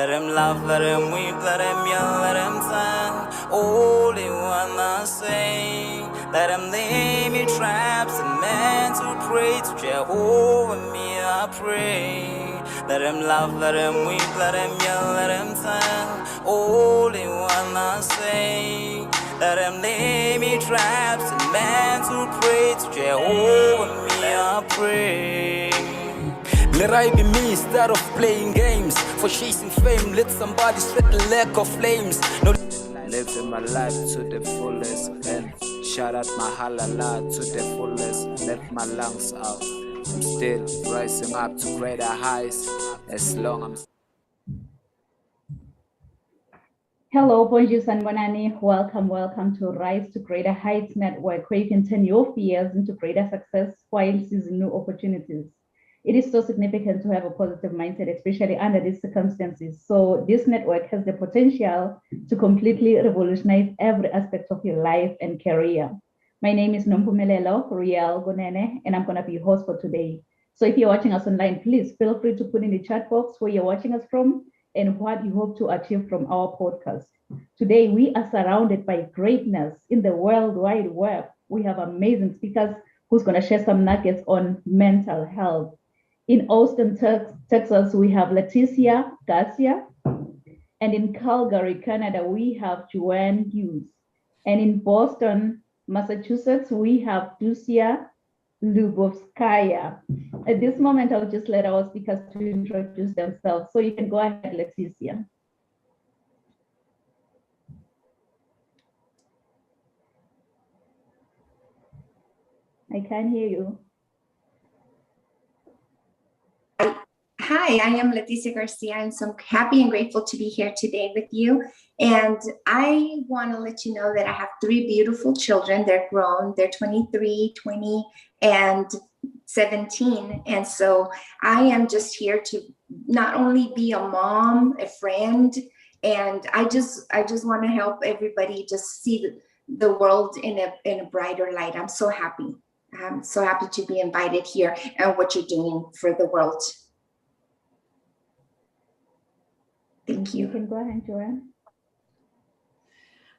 Let them laugh, let them weep, let them yell, let them sing. All they wanna say. Let them lay me traps and men to pray to Jehovah, me I pray. Let them laugh, let them weep, let them yell, let them sing. All they wanna say. Let them lay me traps and men to pray to Jehovah, me I pray. Let I be me instead of playing games. For chasing fame, let somebody sweat the lack of flames. No, living my life to the fullest and shout out my halala to the fullest. Let my lungs out. I'm still rising up to greater heights as long as Hello, bonjour, and bonani. Welcome to Rise to Greater Heights Network, where you can turn your fears into greater success while seizing new opportunities. It is so significant to have a positive mindset, especially under these circumstances. So this network has the potential to completely revolutionize every aspect of your life and career. My name is Nompumelelo Riel Gonene, and I'm going to be your host for today. So if you're watching us online, please feel free to put in the chat box where you're watching us from and what you hope to achieve from our podcast. Today, we are surrounded by greatness in the World Wide Web. We have amazing speakers who's going to share some nuggets on mental health. In Austin, Texas, we have Leticia Garcia. And in Calgary, Canada, we have Joanne Hughes. And in Boston, Massachusetts, we have Dusia Lubovskaya. At this moment, I'll just let our speakers to introduce themselves. So you can go ahead, Leticia. I can't hear you. Hi, I am Leticia Garcia. I'm so happy and grateful to be here today with you. And I want to let you know that I have 3 beautiful children. They're grown. They're 23, 20, and 17. And so I am just here to not only be a mom, a friend, and I just want to help everybody just see the world in a brighter light. I'm so happy. I'm so happy to be invited here and what you're doing for the world. Thank you. You can go ahead, Joanne.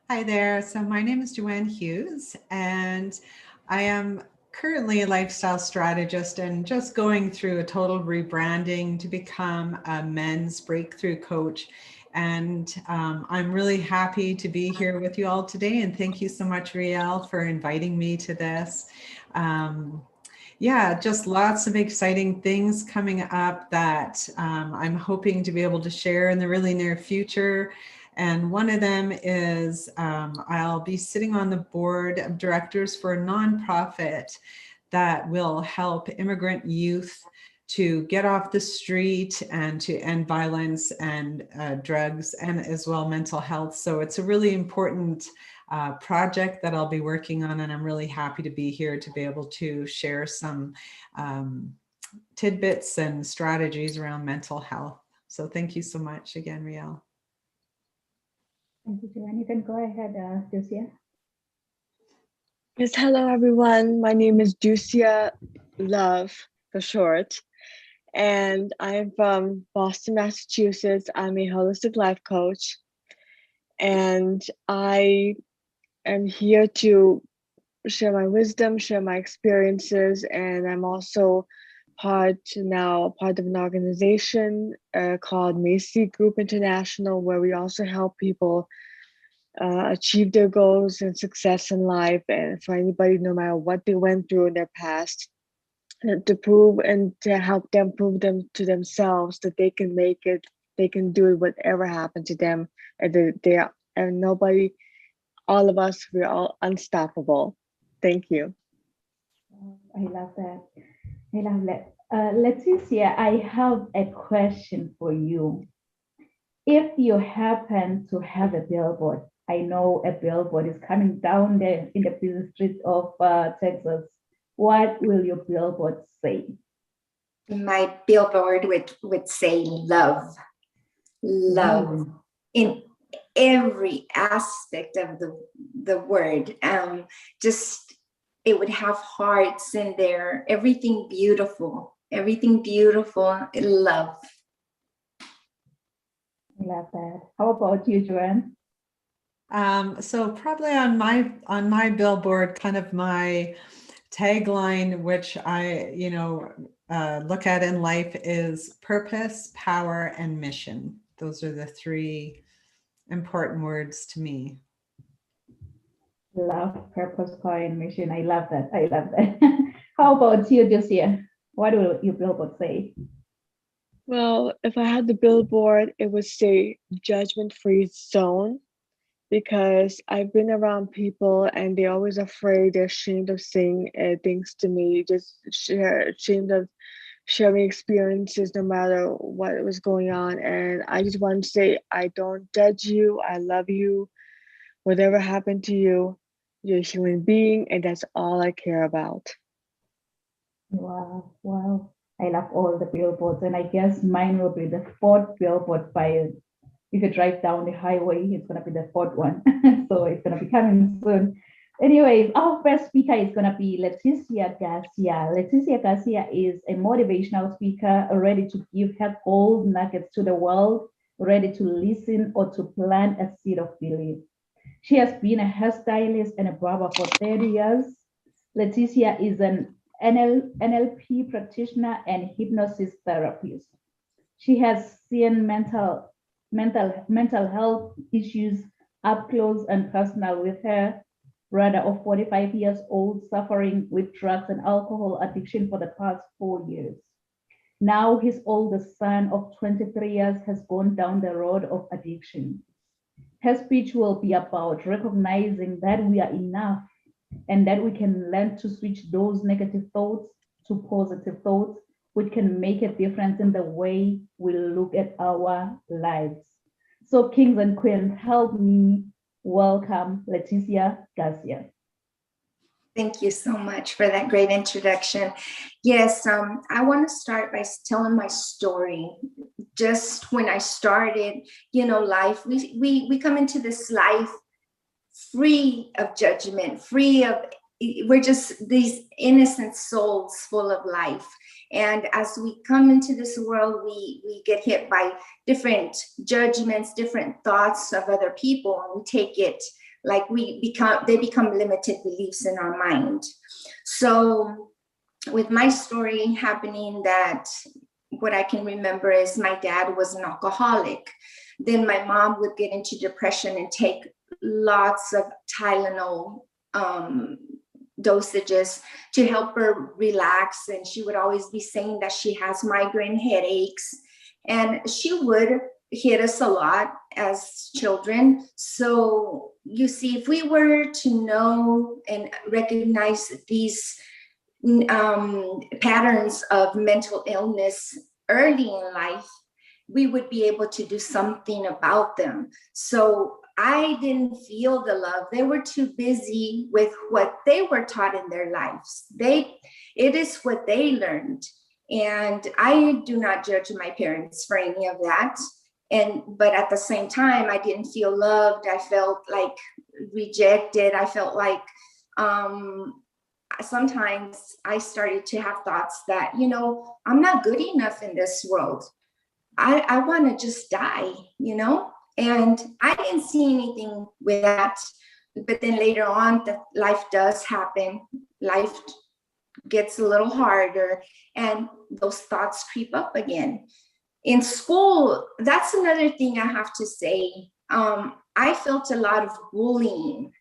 Hi there. So my name is Joanne Hughes, and I am currently a lifestyle strategist and just going through a total rebranding to become a men's breakthrough coach. And I'm really happy to be here with you all today. And thank you so much, Riel, for inviting me to this. Yeah, just lots of exciting things coming up that I'm hoping to be able to share in the really near future. And one of them is I'll be sitting on the board of directors for a nonprofit that will help immigrant youth to get off the street and to end violence and drugs, and as well mental health. So it's a really important project that I'll be working on, and I'm really happy to be here to be able to share some tidbits and strategies around mental health. So thank you so much again, Riel. Thank you, Joanne. You can go ahead, Dusia. Yes, hello everyone. My name is Dusia Love for short, and I'm from Boston, Massachusetts. I'm a holistic life coach, and I am here to share my wisdom, share my experiences, and I'm also part of an organization called Macy Group International, where we also help people achieve their goals and success in life, and for anybody, no matter what they went through in their past, to prove and to help them prove them to themselves that they can make it, they can do it, whatever happened to them, and and nobody, all of us, we're all unstoppable. Thank you. I love that. I love that. Leticia, I have a question for you. If you happen to have a billboard, I know a billboard is coming down there in the busy streets of Texas. What will your billboard say? My billboard would say love. Love in every aspect of the word. Just, it would have hearts in there, everything beautiful, love. I love that. How about you, Joanne? So probably on my billboard, kind of my tagline, which I, look at in life, is purpose, power, and mission. Those are the three important words to me. Love, purpose, power, and mission. I love that. I love that. How about you, Josia? What will your billboard say? Well, if I had the billboard, it would say judgment-free zone, because I've been around people and they're always afraid, they're ashamed of saying things to me, just ashamed of sharing experiences no matter what was going on. And I just want to say, I don't judge you. I love you. Whatever happened to you, you're a human being, and that's all I care about. Wow, wow. I love all the billboards, and I guess mine will be the fourth billboard by if you drive down the highway, it's going to be the fourth one. So it's going to be coming soon. Anyways, our first speaker is going to be Leticia Garcia. Leticia Garcia is a motivational speaker ready to give her gold nuggets to the world, ready to listen or to plant a seed of belief. She has been a hairstylist and a barber for 30 years. Leticia is an NLP practitioner and hypnosis therapist. She has seen mental health issues up close and personal with her brother of 45 years old suffering with drugs and alcohol addiction for the past 4 years. Now his oldest son of 23 years has gone down the road of addiction. Her speech will be about recognizing that we are enough and that we can learn to switch those negative thoughts to positive thoughts, which can make a difference in the way we look at our lives. So kings and queens, help me welcome Leticia Garcia. Thank you so much for that great introduction. Yes, I want to start by telling my story. Just when I started, life, we come into this life free of judgment, we're just these innocent souls full of life. And as we come into this world, we get hit by different judgments, different thoughts of other people, and we take it like they become limited beliefs in our mind. So with my story happening, that what I can remember is my dad was an alcoholic. Then my mom would get into depression and take lots of Tylenol dosages to help her relax. And she would always be saying that she has migraine headaches. And she would hit us a lot as children. So you see, if we were to know and recognize these patterns of mental illness early in life, we would be able to do something about them. So I didn't feel the love. They were too busy with what they were taught in their lives. It is what they learned. And I do not judge my parents for any of that. But at the same time, I didn't feel loved. I felt like rejected. I felt like sometimes I started to have thoughts that, I'm not good enough in this world. I want to just die, and I didn't see anything with that. But then later on, life does happen. Life gets a little harder, and those thoughts creep up again. In school, that's another thing I have to say. I felt a lot of bullying.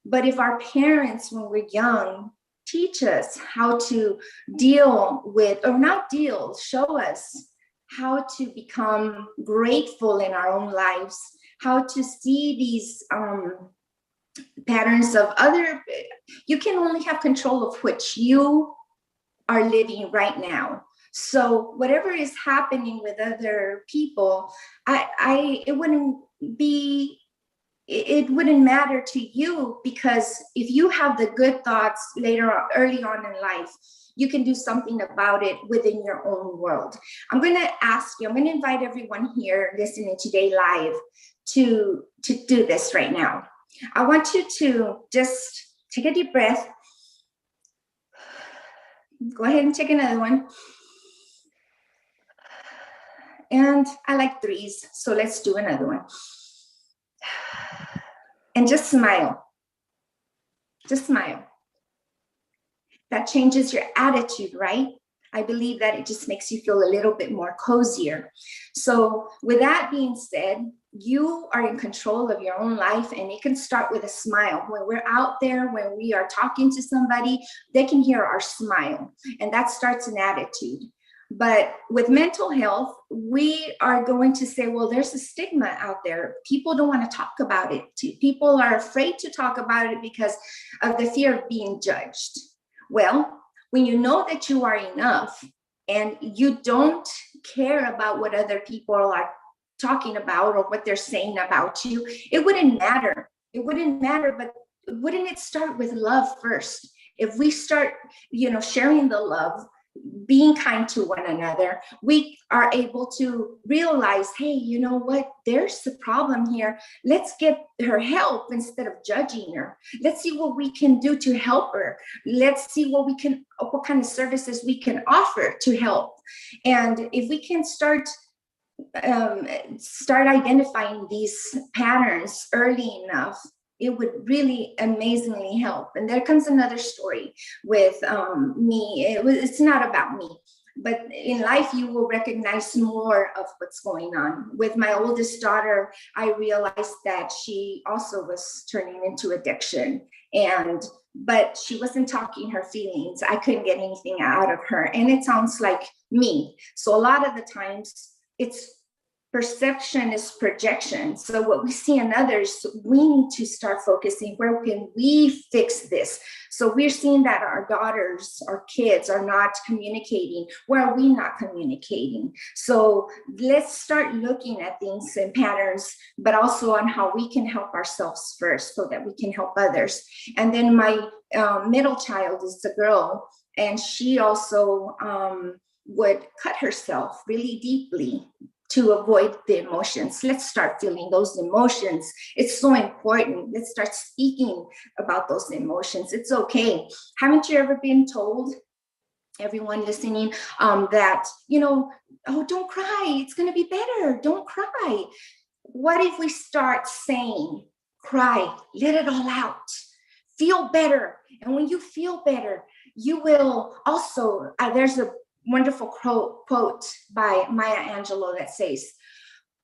But if our parents, when we're young, teach us how to deal with, or not deal, show us how to become grateful in our own lives, how to see these patterns of you can only have control of which you are living right now. So whatever is happening with other people, it wouldn't matter to you, because if you have the good thoughts early on in life, you can do something about it within your own world. I'm going to invite everyone here listening today live to do this right now. I want you to just take a deep breath. Go ahead and take another one. And I like threes, so let's do another one. And just smile. Just smile. That changes your attitude, right? I believe that it just makes you feel a little bit more cozier. So with that being said, you are in control of your own life, and it can start with a smile. When we're out there, when we are talking to somebody, they can hear our smile, and that starts an attitude. But with mental health, we are going to say, well, there's a stigma out there. People don't want to talk about it. People are afraid to talk about it because of the fear of being judged. Well, when you know that you are enough and you don't care about what other people are talking about or what they're saying about you, it wouldn't matter. It wouldn't matter, but wouldn't it start with love first? If we start, sharing the love, being kind to one another, we are able to realize, hey, you know what? There's a problem here. Let's get her help instead of judging her. Let's see what we can do to help her. Let's see what kind of services we can offer to help. And if we can start identifying these patterns early enough, it would really amazingly help. And there comes another story with me. It's not about me, but in life, you will recognize more of what's going on. With my oldest daughter, I realized that she also was turning into addiction. But she wasn't talking her feelings. I couldn't get anything out of her. And it sounds like me. So a lot of the times, it's perception is projection. So what we see in others, we need to start focusing, where can we fix this? So we're seeing that our daughters, our kids are not communicating. Where are we not communicating? So let's start looking at things and patterns, but also on how we can help ourselves first so that we can help others. And then my middle child is a girl, and she also would cut herself really deeply to avoid the emotions. Let's start feeling those emotions. It's so important. Let's start speaking about those emotions. It's okay. Haven't you ever been told, everyone listening, that, oh, don't cry. It's going to be better. Don't cry. What if we start saying, cry, let it all out, feel better. And when you feel better, you will also, there's a wonderful quote by Maya Angelou that says,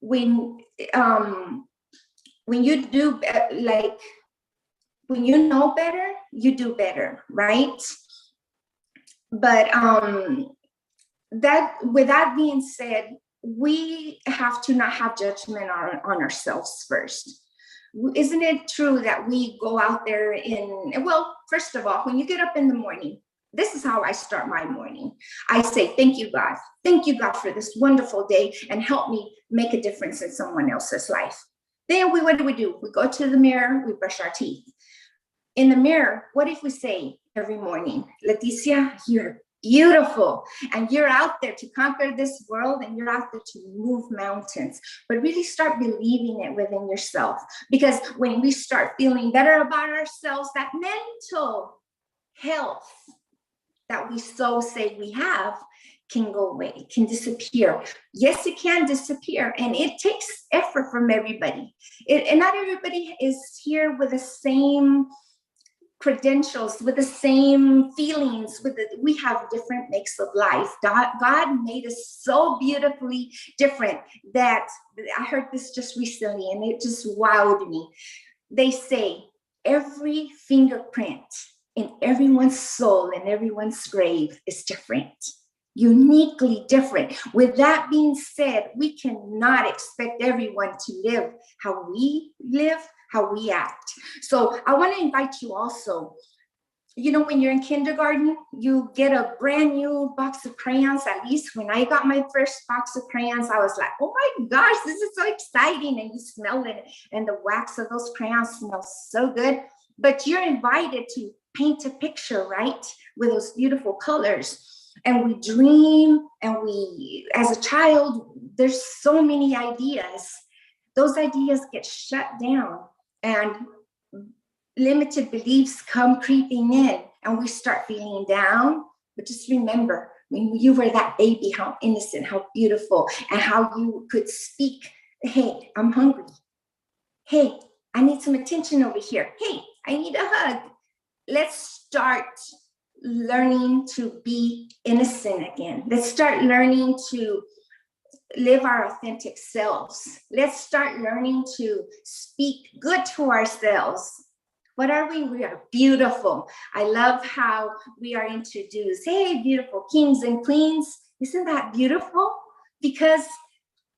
when you do, when you know better, you do better, right? But with that being said, we have to not have judgment on ourselves first. Isn't it true that we go out there well, first of all, when you get up in the morning, this is how I start my morning. I say, thank you, God. Thank you, God, for this wonderful day, and help me make a difference in someone else's life. Then what do? We go to the mirror, we brush our teeth. In the mirror, what if we say every morning, Leticia, you're beautiful, and you're out there to conquer this world, and you're out there to move mountains, but really start believing it within yourself. Because when we start feeling better about ourselves, that mental health that we so say we have can go away, can disappear. Yes, it can disappear, and it takes effort from everybody. And not everybody is here with the same credentials, with the same feelings. We have different makes of life. God made us so beautifully different that I heard this just recently, and it just wowed me. They say every fingerprint in everyone's soul and everyone's grave is different, uniquely different. With that being said, we cannot expect everyone to live how we live, how we act. So I want to invite you also, when you're in kindergarten, you get a brand new box of crayons. At least when I got my first box of crayons, I was like, oh my gosh, this is so exciting. And you smell it, and the wax of those crayons smells so good. But you're invited to paint a picture, right, with those beautiful colors. And we dream, and as a child, there's so many ideas. Those ideas get shut down, and limited beliefs come creeping in, and we start feeling down. But just remember, when you were that baby, how innocent, how beautiful, and how you could speak, hey, I'm hungry. Hey, I need some attention over here. Hey, I need a hug. Let's start learning to be innocent again. Let's start learning to live our authentic selves. Let's start learning to speak good to ourselves. What are we? We are beautiful. I love how we are introduced. Hey, beautiful kings and queens. Isn't that beautiful? Because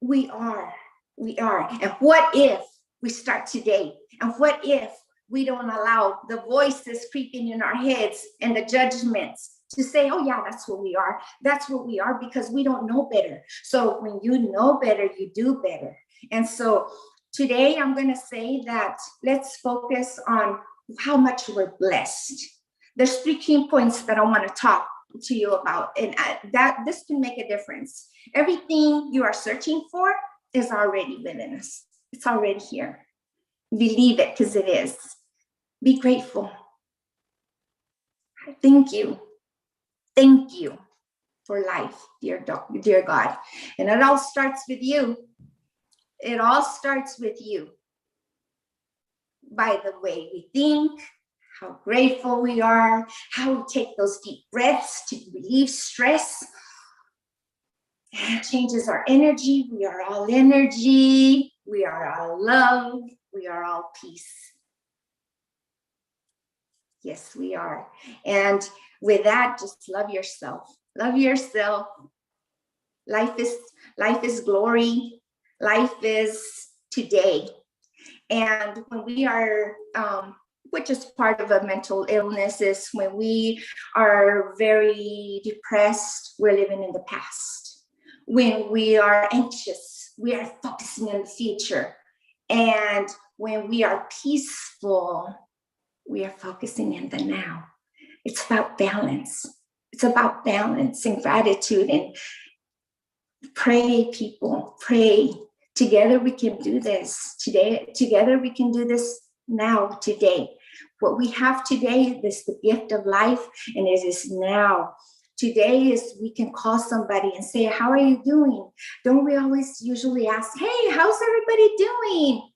we are. And what if we start today? And what if we don't allow the voices creeping in our heads and the judgments to say, oh yeah, that's what we are. That's what we are, because we don't know better. So when you know better, you do better. And so today I'm going to say that let's focus on how much we're blessed. There's 3 key points that I want to talk to you about, and that this can make a difference. Everything you are searching for is already within us. It's already here. Believe it, because it is. Be grateful. Thank you. Thank you for life, dear God. And it all starts with you. It all starts with you. By the way we think, how grateful we are, how we take those deep breaths to relieve stress. It changes our energy. We are all energy. We are all love. We are all peace. Yes, we are. And with that, just love yourself. Love yourself. Life is glory. Life is today. And when we are, which is part of a mental illness, is when we are very depressed, we're living in the past. When we are anxious, we are focusing on the future. And when we are peaceful, we are focusing in the now. It's about balance. It's about balance and gratitude. And pray, people, pray. Together we can do this today. Together we can do this now, today. What we have today is the gift of life, and it is now. Today is we can call somebody and say, how are you doing? Don't we always usually ask, hey, how's everybody doing?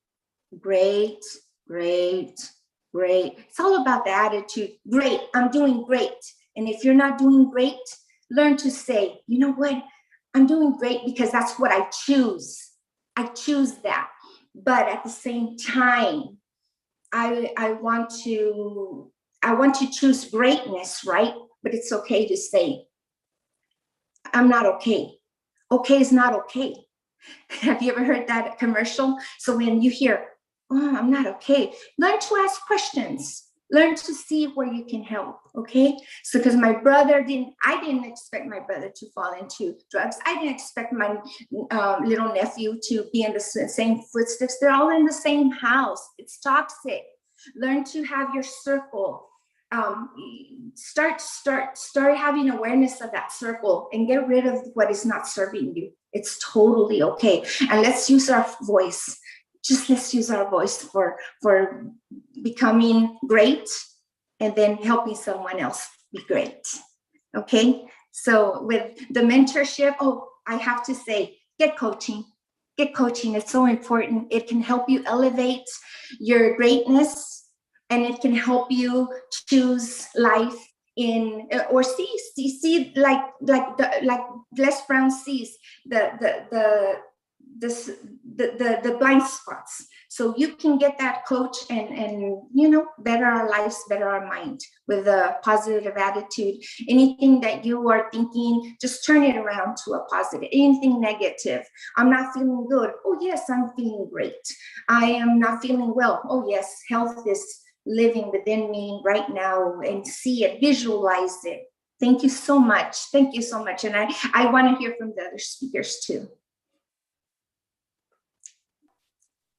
Great, great, great. It's all about the attitude. Great, I'm doing great. And if you're not doing great, learn to say, you know what? I'm doing great because that's what I choose. I choose that. But at the same time, I want to choose greatness, right? But it's okay to say, I'm not okay. Okay is not okay. Have you ever heard that commercial? So when you hear, oh, I'm not okay, learn to ask questions. Learn to see where you can help, okay? So because I didn't expect my brother to fall into drugs. I didn't expect my little nephew to be in the same footsteps. They're all in the same house. It's toxic. Learn to have your circle. Start having awareness of that circle and get rid of what is not serving you. It's totally okay. And let's use our voice. Let's use our voice for becoming great and then helping someone else be great. Okay. So with the mentorship, I have to say, get coaching. Get coaching. It's so important. It can help you elevate your greatness, and it can help you choose life in or see like Les Brown sees the blind spots. So you can get that coach and better our lives, better our mind with a positive attitude. Anything that you are thinking, just turn it around to a positive. Anything negative, I'm not feeling good. Oh yes, I'm feeling great. I am not feeling well. Oh yes, health is living within me right now, and see it, visualize it. Thank you so much. Thank you so much. And I want to hear from the other speakers too.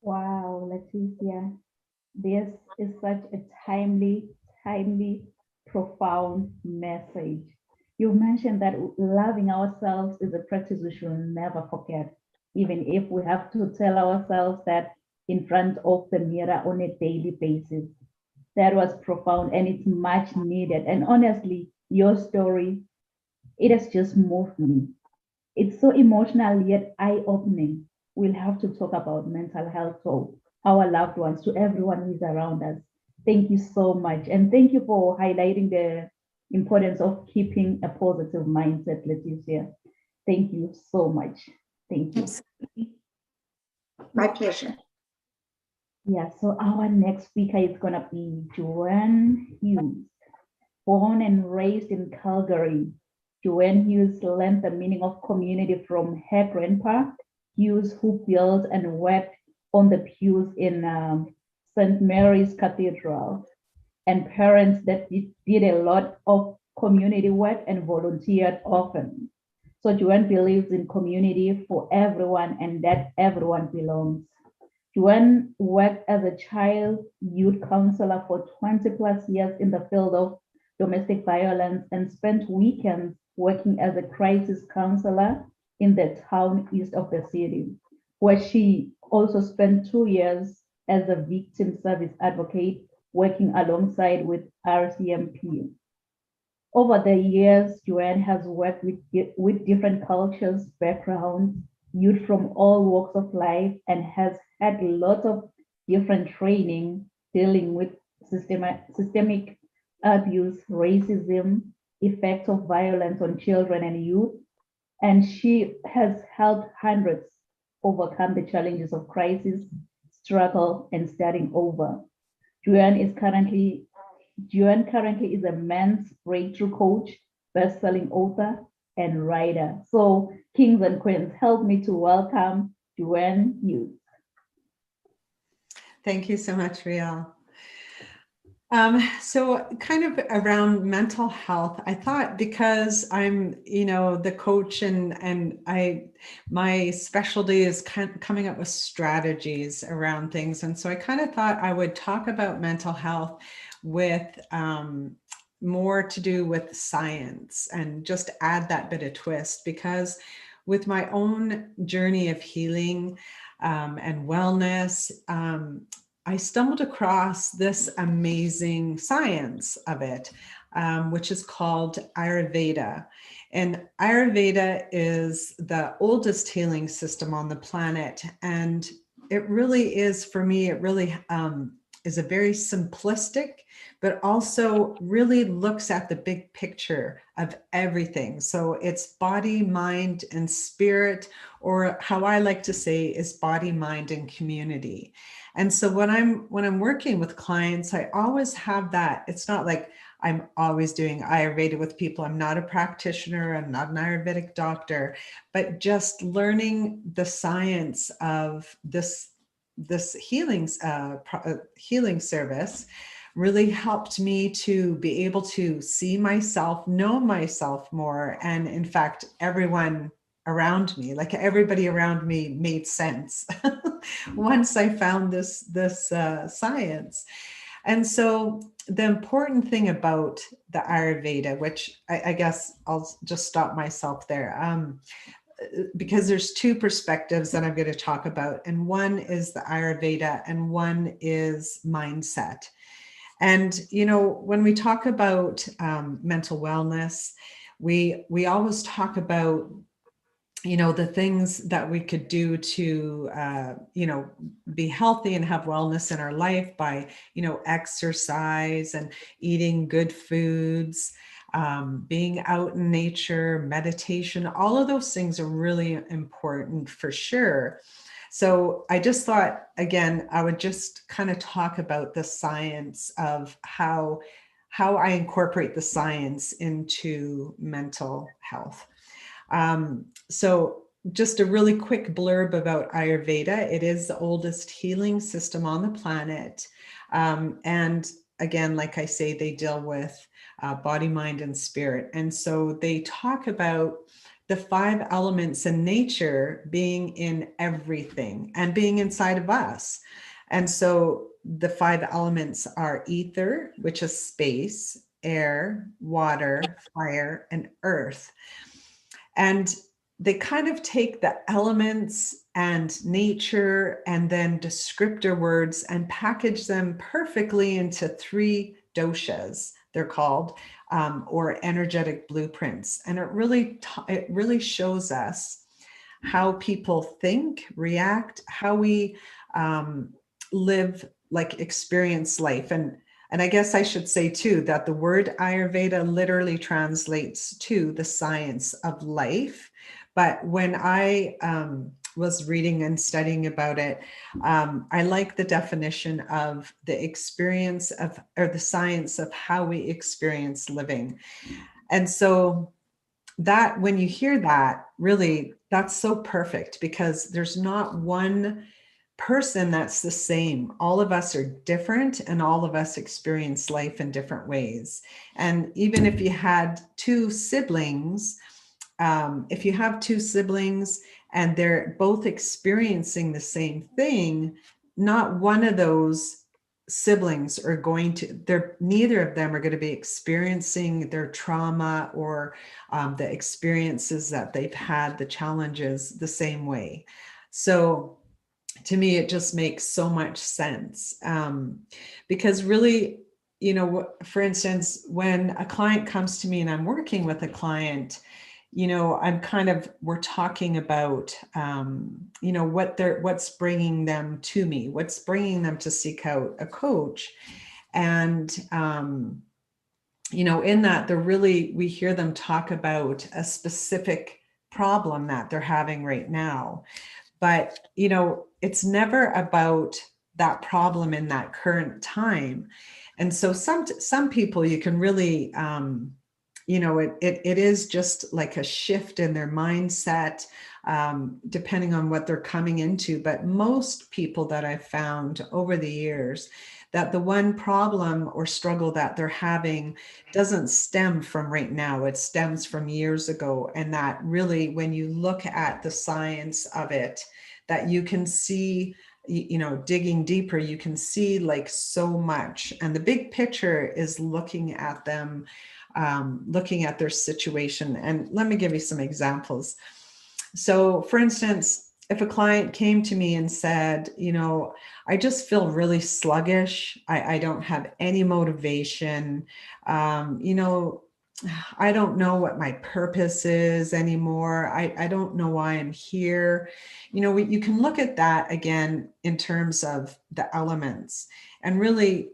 Wow, Leticia, this is such a timely, profound message. You mentioned that loving ourselves is a practice we should never forget, even if we have to tell ourselves that in front of the mirror on a daily basis. That was profound, and it's much needed. And honestly, your story It has just moved me. It's so emotional yet eye-opening. We'll have to talk about mental health to our loved ones, to everyone who's around us. Thank you so much. And thank you for highlighting the importance of keeping a positive mindset, Leticia. Thank you so much. Thank you. Absolutely. My pleasure. Yeah, so our next speaker is going to be Joanne Hughes. Born and raised in Calgary, Joanne Hughes learned the meaning of community from her grandpa, Hughes, who built and worked on the pews in St. Mary's Cathedral, and parents that did a lot of community work and volunteered often. So Joanne believes in community for everyone and that everyone belongs. Joanne worked as a child youth counselor for 20 plus years in the field of domestic violence and spent weekends working as a crisis counselor in the town east of the city, where she also spent 2 years as a victim service advocate working alongside with RCMP. Over the years, Joanne has worked with different cultures, backgrounds, youth from all walks of life, and has had lots of different training dealing with systemic abuse, racism, effects of violence on children and youth. And she has helped hundreds overcome the challenges of crisis, struggle, and starting over. Joanne currently is a men's breakthrough coach, best-selling author, and writer. So, kings and queens, help me to welcome Joanne Hughes. Thank you so much, Riel. So kind of around mental health, I thought because I'm, the coach and my specialty is coming up with strategies around things. And so I kind of thought I would talk about mental health with more to do with science and just add that bit of twist, because with my own journey of healing and wellness, I stumbled across this amazing science of it, which is called Ayurveda. And Ayurveda is the oldest healing system on the planet. And it really is, for me, it really is a very simplistic, but also really looks at the big picture of everything. So it's body, mind, and spirit, or how I like to say is body, mind, and community. And so when I'm working with clients, I always have that. It's not like I'm always doing Ayurveda with people. I'm not a practitioner. I'm not an Ayurvedic doctor, but just learning the science of this healing service really helped me to be able to see myself, know myself more. And in fact, everyone around me, like everybody around me, made sense once I found this science. And so the important thing about the Ayurveda, which I guess I'll just stop myself there, because there's two perspectives that I'm going to talk about. And one is the Ayurveda and one is mindset. And, when we talk about mental wellness, we always talk about, the things that we could do to, be healthy and have wellness in our life by, exercise and eating good foods, being out in nature, meditation, all of those things are really important for sure. So I just thought, again, I would just kind of talk about the science of how I incorporate the science into mental health. So just a really quick blurb about Ayurveda. It is the oldest healing system on the planet. And again, like I say, they deal with body, mind, and spirit. And so they talk about the 5 elements in nature being in everything and being inside of us. And so the 5 elements are ether, which is space, air, water, fire, and earth. And they kind of take the elements and nature and then descriptor words and package them perfectly into 3 doshas, they're called, or energetic blueprints. And it really shows us how people think, react, how we live, like experience life. And I guess I should say too, that the word Ayurveda literally translates to the science of life. But when I was reading and studying about it, I like the definition of the experience of, or the science of how we experience living. And so that, when you hear that, really, that's so perfect, because there's not one person that's the same. All of us are different, and all of us experience life in different ways. And even if you had two siblings, if you have two siblings and they're both experiencing the same thing, not one of those siblings are going to, neither of them are going to be experiencing their trauma or the experiences that they've had, the challenges, the same way. So to me, it just makes so much sense, because really, you know, for instance, when a client comes to me and I'm working with a client, you know, we're talking about, you know, what's bringing them to me, what's bringing them to seek out a coach. And, you know, in that, we hear them talk about a specific problem that they're having right now. But, you know, it's never about that problem in that current time. And so some people, you can really, you know, it is just like a shift in their mindset, depending on what they're coming into. But most people that I've found over the years, that the one problem or struggle that they're having doesn't stem from right now, it stems from years ago. And that really, when you look at the science of it, that you can see, you know, digging deeper, you can see like so much. And the big picture is looking at them, looking at their situation. And let me give you some examples. So for instance, if a client came to me and said, you know, I just feel really sluggish, I don't have any motivation, you know, I don't know what my purpose is anymore. I don't know why I'm here. You know, you can look at that again in terms of the elements, and really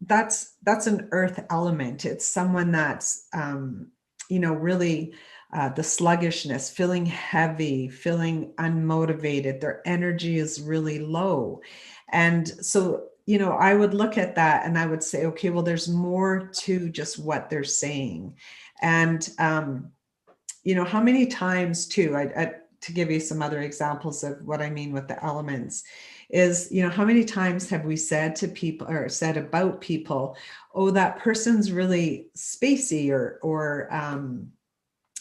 that's an earth element. It's someone that's, you know, really the sluggishness, feeling heavy, feeling unmotivated, their energy is really low. And so, you know, I would look at that and I would say, okay, well, there's more to just what they're saying. And, you know, how many times too, to give you some other examples of what I mean with the elements is, you know, how many times have we said to people, or said about people, oh, that person's really spacey, or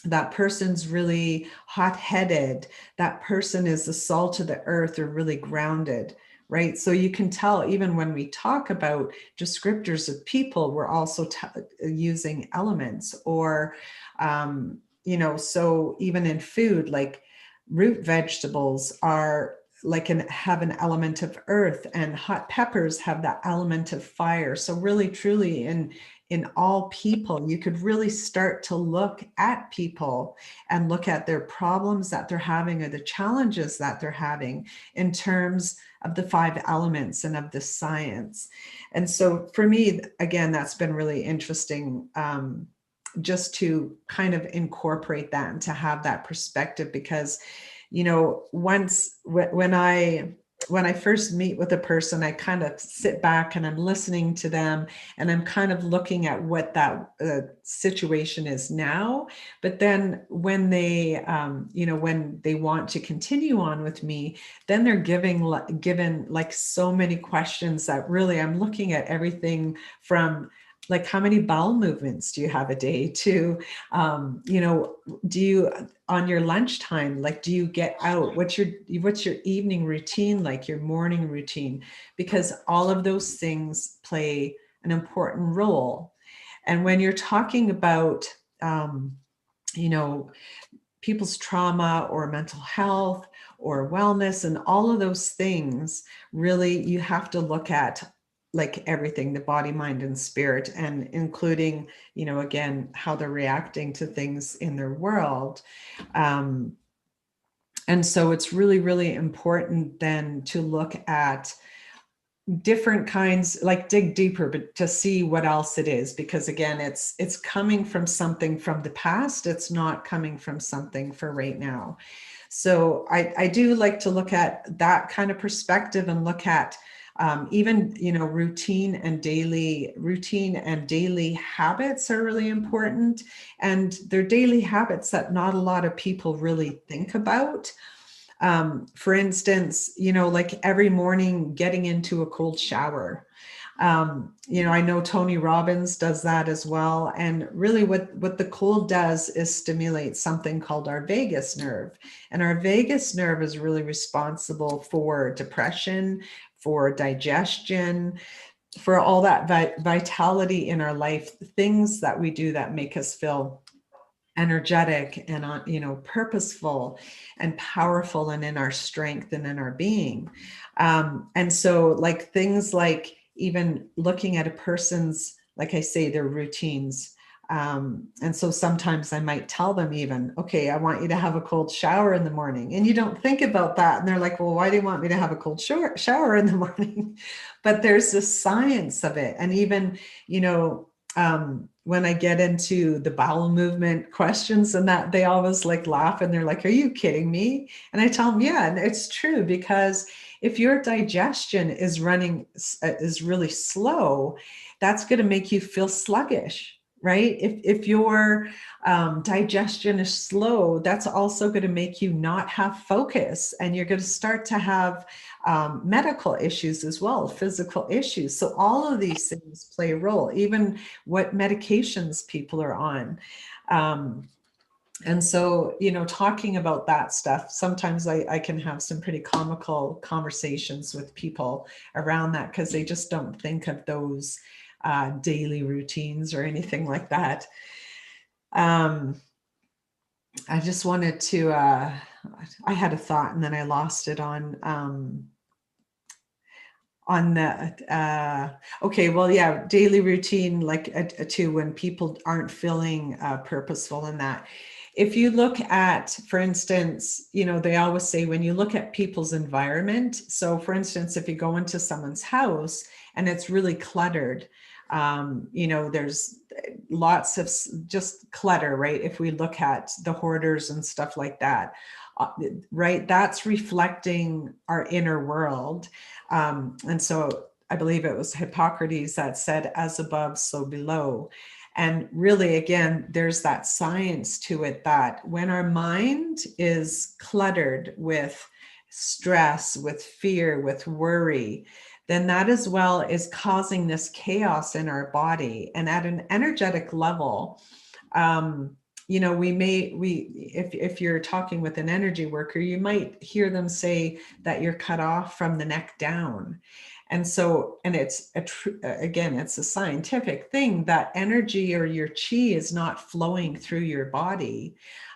that person's really hot-headed, that person is the salt of the earth, or really grounded, right? So you can tell, even when we talk about descriptors of people, we're also using elements. Or, you know, so even in food, like root vegetables are like have an element of earth, and hot peppers have that element of fire. So really, truly, in all people, you could really start to look at people and look at their problems that they're having, or the challenges that they're having, in terms of the 5 elements and of the science. And so for me, again, that's been really interesting, just to kind of incorporate that and to have that perspective, because, you know, when I first meet with a person, I kind of sit back and I'm listening to them, and I'm kind of looking at what that situation is now. But then when they, you know, when they want to continue on with me, then they're given like so many questions that really, I'm looking at everything from, like, how many bowel movements do you have a day, to, you know, do you, on your lunchtime, like, do you get out? What's your evening routine, like your morning routine? Because all of those things play an important role. And when you're talking about, you know, people's trauma or mental health or wellness and all of those things, really, you have to look at like everything, the body, mind, and spirit, and including, you know, again, how they're reacting to things in their world. And so it's really, really important then to look at different kinds, like dig deeper, but to see what else it is, because again, it's coming from something from the past. It's not coming from something for right now. So I do like to look at that kind of perspective and look at even, you know, routine and daily habits are really important. And they're daily habits that not a lot of people really think about. For instance, you know, like every morning getting into a cold shower. You know, I know Tony Robbins does that as well. And really what the cold does is stimulate something called our vagus nerve. And our vagus nerve is really responsible for depression, for digestion, for all that vitality in our life, things that we do that make us feel energetic and, you know, purposeful and powerful and in our strength and in our being. And so like things like even looking at a person's, like I say, their routines. And so sometimes I might tell them even, okay, I want you to have a cold shower in the morning. And you don't think about that. And they're like, well, why do you want me to have a cold shower in the morning? But there's this science of it. And even, you know, when I get into the bowel movement questions and that, they always like laugh and they're like, are you kidding me? And I tell them, yeah, and it's true, because if your digestion is really slow, that's going to make you feel sluggish, right? If your digestion is slow, that's also going to make you not have focus, and you're going to start to have medical issues as well, physical issues. So all of these things play a role, even what medications people are on. And so, you know, talking about that stuff, sometimes I can have some pretty comical conversations with people around that, because they just don't think of those daily routines or anything like that. I just wanted to, I had a thought and then I lost it on the, okay, well, yeah, daily routine, like to when people aren't feeling purposeful in that. If you look at, for instance, you know, they always say when you look at people's environment, so for instance, if you go into someone's house and it's really cluttered, you know, there's lots of just clutter, right? If we look at the hoarders and stuff like that, right? That's reflecting our inner world. And so I believe it was Hippocrates that said, as above, so below. And really, again, there's that science to it, that when our mind is cluttered with stress, with fear, with worry, then that as well is causing this chaos in our body. And at an energetic level, you know, if you're talking with an energy worker, you might hear them say that you're cut off from the neck down. And so, and it's again, it's a scientific thing that energy or your chi is not flowing through your body.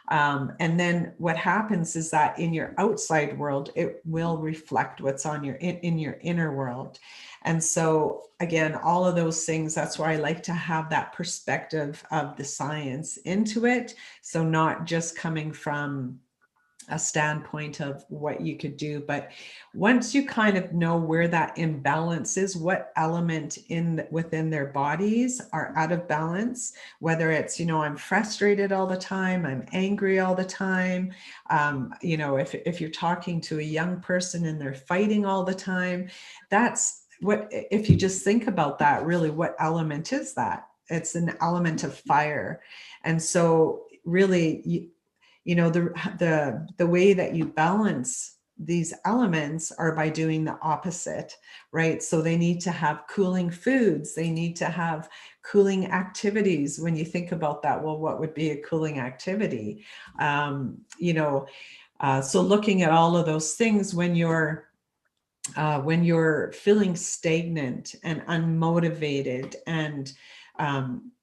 And then what happens is that in your outside world, it will reflect what's on in your inner world. And so again, all of those things, that's why I like to have that perspective of the science into it. So not just coming from a standpoint of what you could do, but once you kind of know where that imbalance is, what element within their bodies are out of balance, whether it's, you know, I'm frustrated all the time, I'm angry all the time, you know, if you're talking to a young person and they're fighting all the time, that's what, if you just think about that, really, what element is that? It's an element of fire. And so really, you know, the way that you balance these elements are by doing the opposite, right? So they need to have cooling foods. They need to have cooling activities. When you think about that, well, what would be a cooling activity? You know, so looking at all of those things when you're feeling stagnant and unmotivated and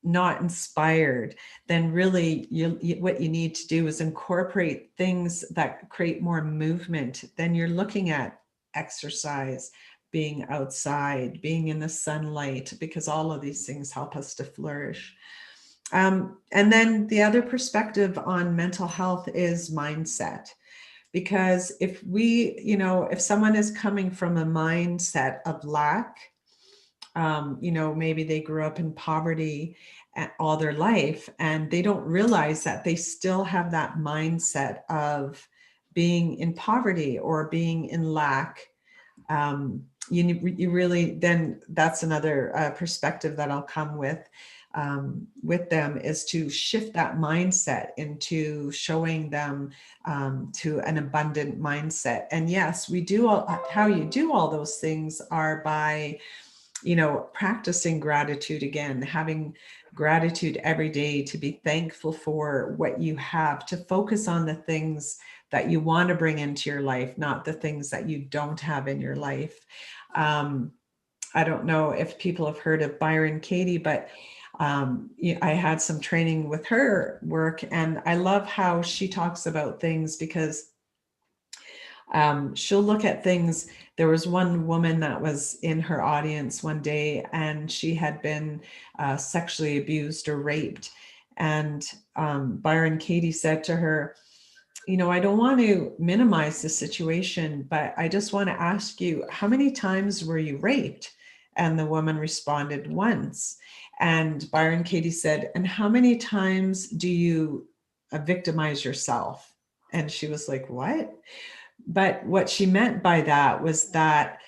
not inspired, then really what you need to do is incorporate things that create more movement. Then you're looking at exercise, being outside, being in the sunlight, because all of these things help us to flourish. And then the other perspective on mental health is mindset. Because if we, if someone is coming from a mindset of lack, maybe they grew up in poverty all their life and they don't realize that they still have that mindset of being in poverty or being in lack. You really, then that's another perspective that I'll come with them, is to shift that mindset into showing them to an abundant mindset. And yes, we do how you do all those things are by, practicing gratitude again, having gratitude every day, to be thankful for what you have, to focus on the things that you want to bring into your life, not the things that you don't have in your life. I don't know if people have heard of Byron Katie, but I had some training with her work, and I love how she talks about things, because she'll look at things. There was one woman that was in her audience one day, and she had been sexually abused or raped. And Byron Katie said to her, I don't want to minimize the situation, but I just want to ask you, how many times were you raped? And the woman responded, once. And Byron Katie said, and how many times do you victimize yourself? And she was like, what? But what she meant by that was that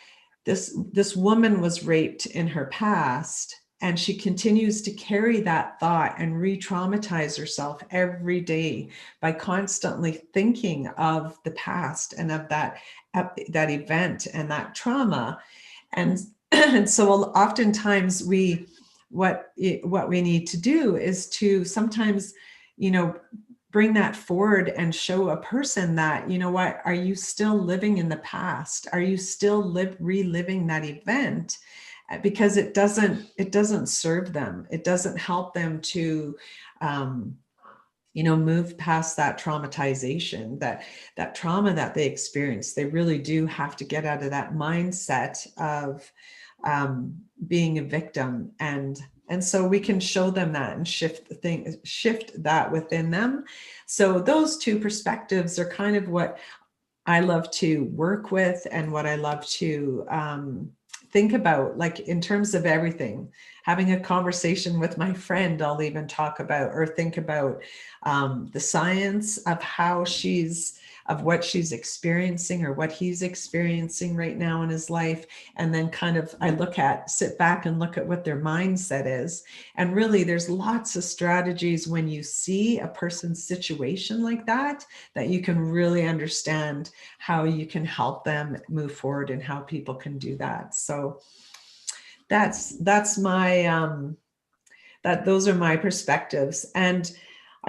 this woman was raped in her past, and she continues to carry that thought and re-traumatize herself every day by constantly thinking of the past and of that event and that trauma. And so oftentimes what we need to do is to sometimes, bring that forward and show a person that, what, are you still living in the past? Are you still reliving that event? Because it doesn't serve them. It doesn't help them to, move past that traumatization, that trauma that they experience. They really do have to get out of that mindset of being a victim, and so we can show them that and shift that within them. So those two perspectives are kind of what I love to work with, and what I love to think about, like in terms of everything. Having a conversation with my friend, I'll even talk about or think about the science of of what she's experiencing or what he's experiencing right now in his life. And then I sit back and look at what their mindset is. And really, there's lots of strategies when you see a person's situation like that you can really understand how you can help them move forward and how people can do that. So that's my, those are my perspectives. And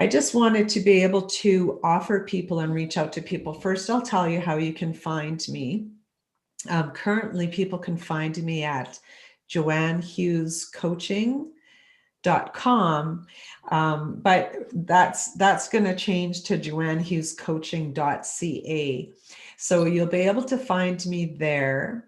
I just wanted to be able to offer people and reach out to people. First, I'll tell you how you can find me. Currently, people can find me at JoanneHughesCoaching.com, but that's going to change to JoanneHughesCoaching.ca. So you'll be able to find me there.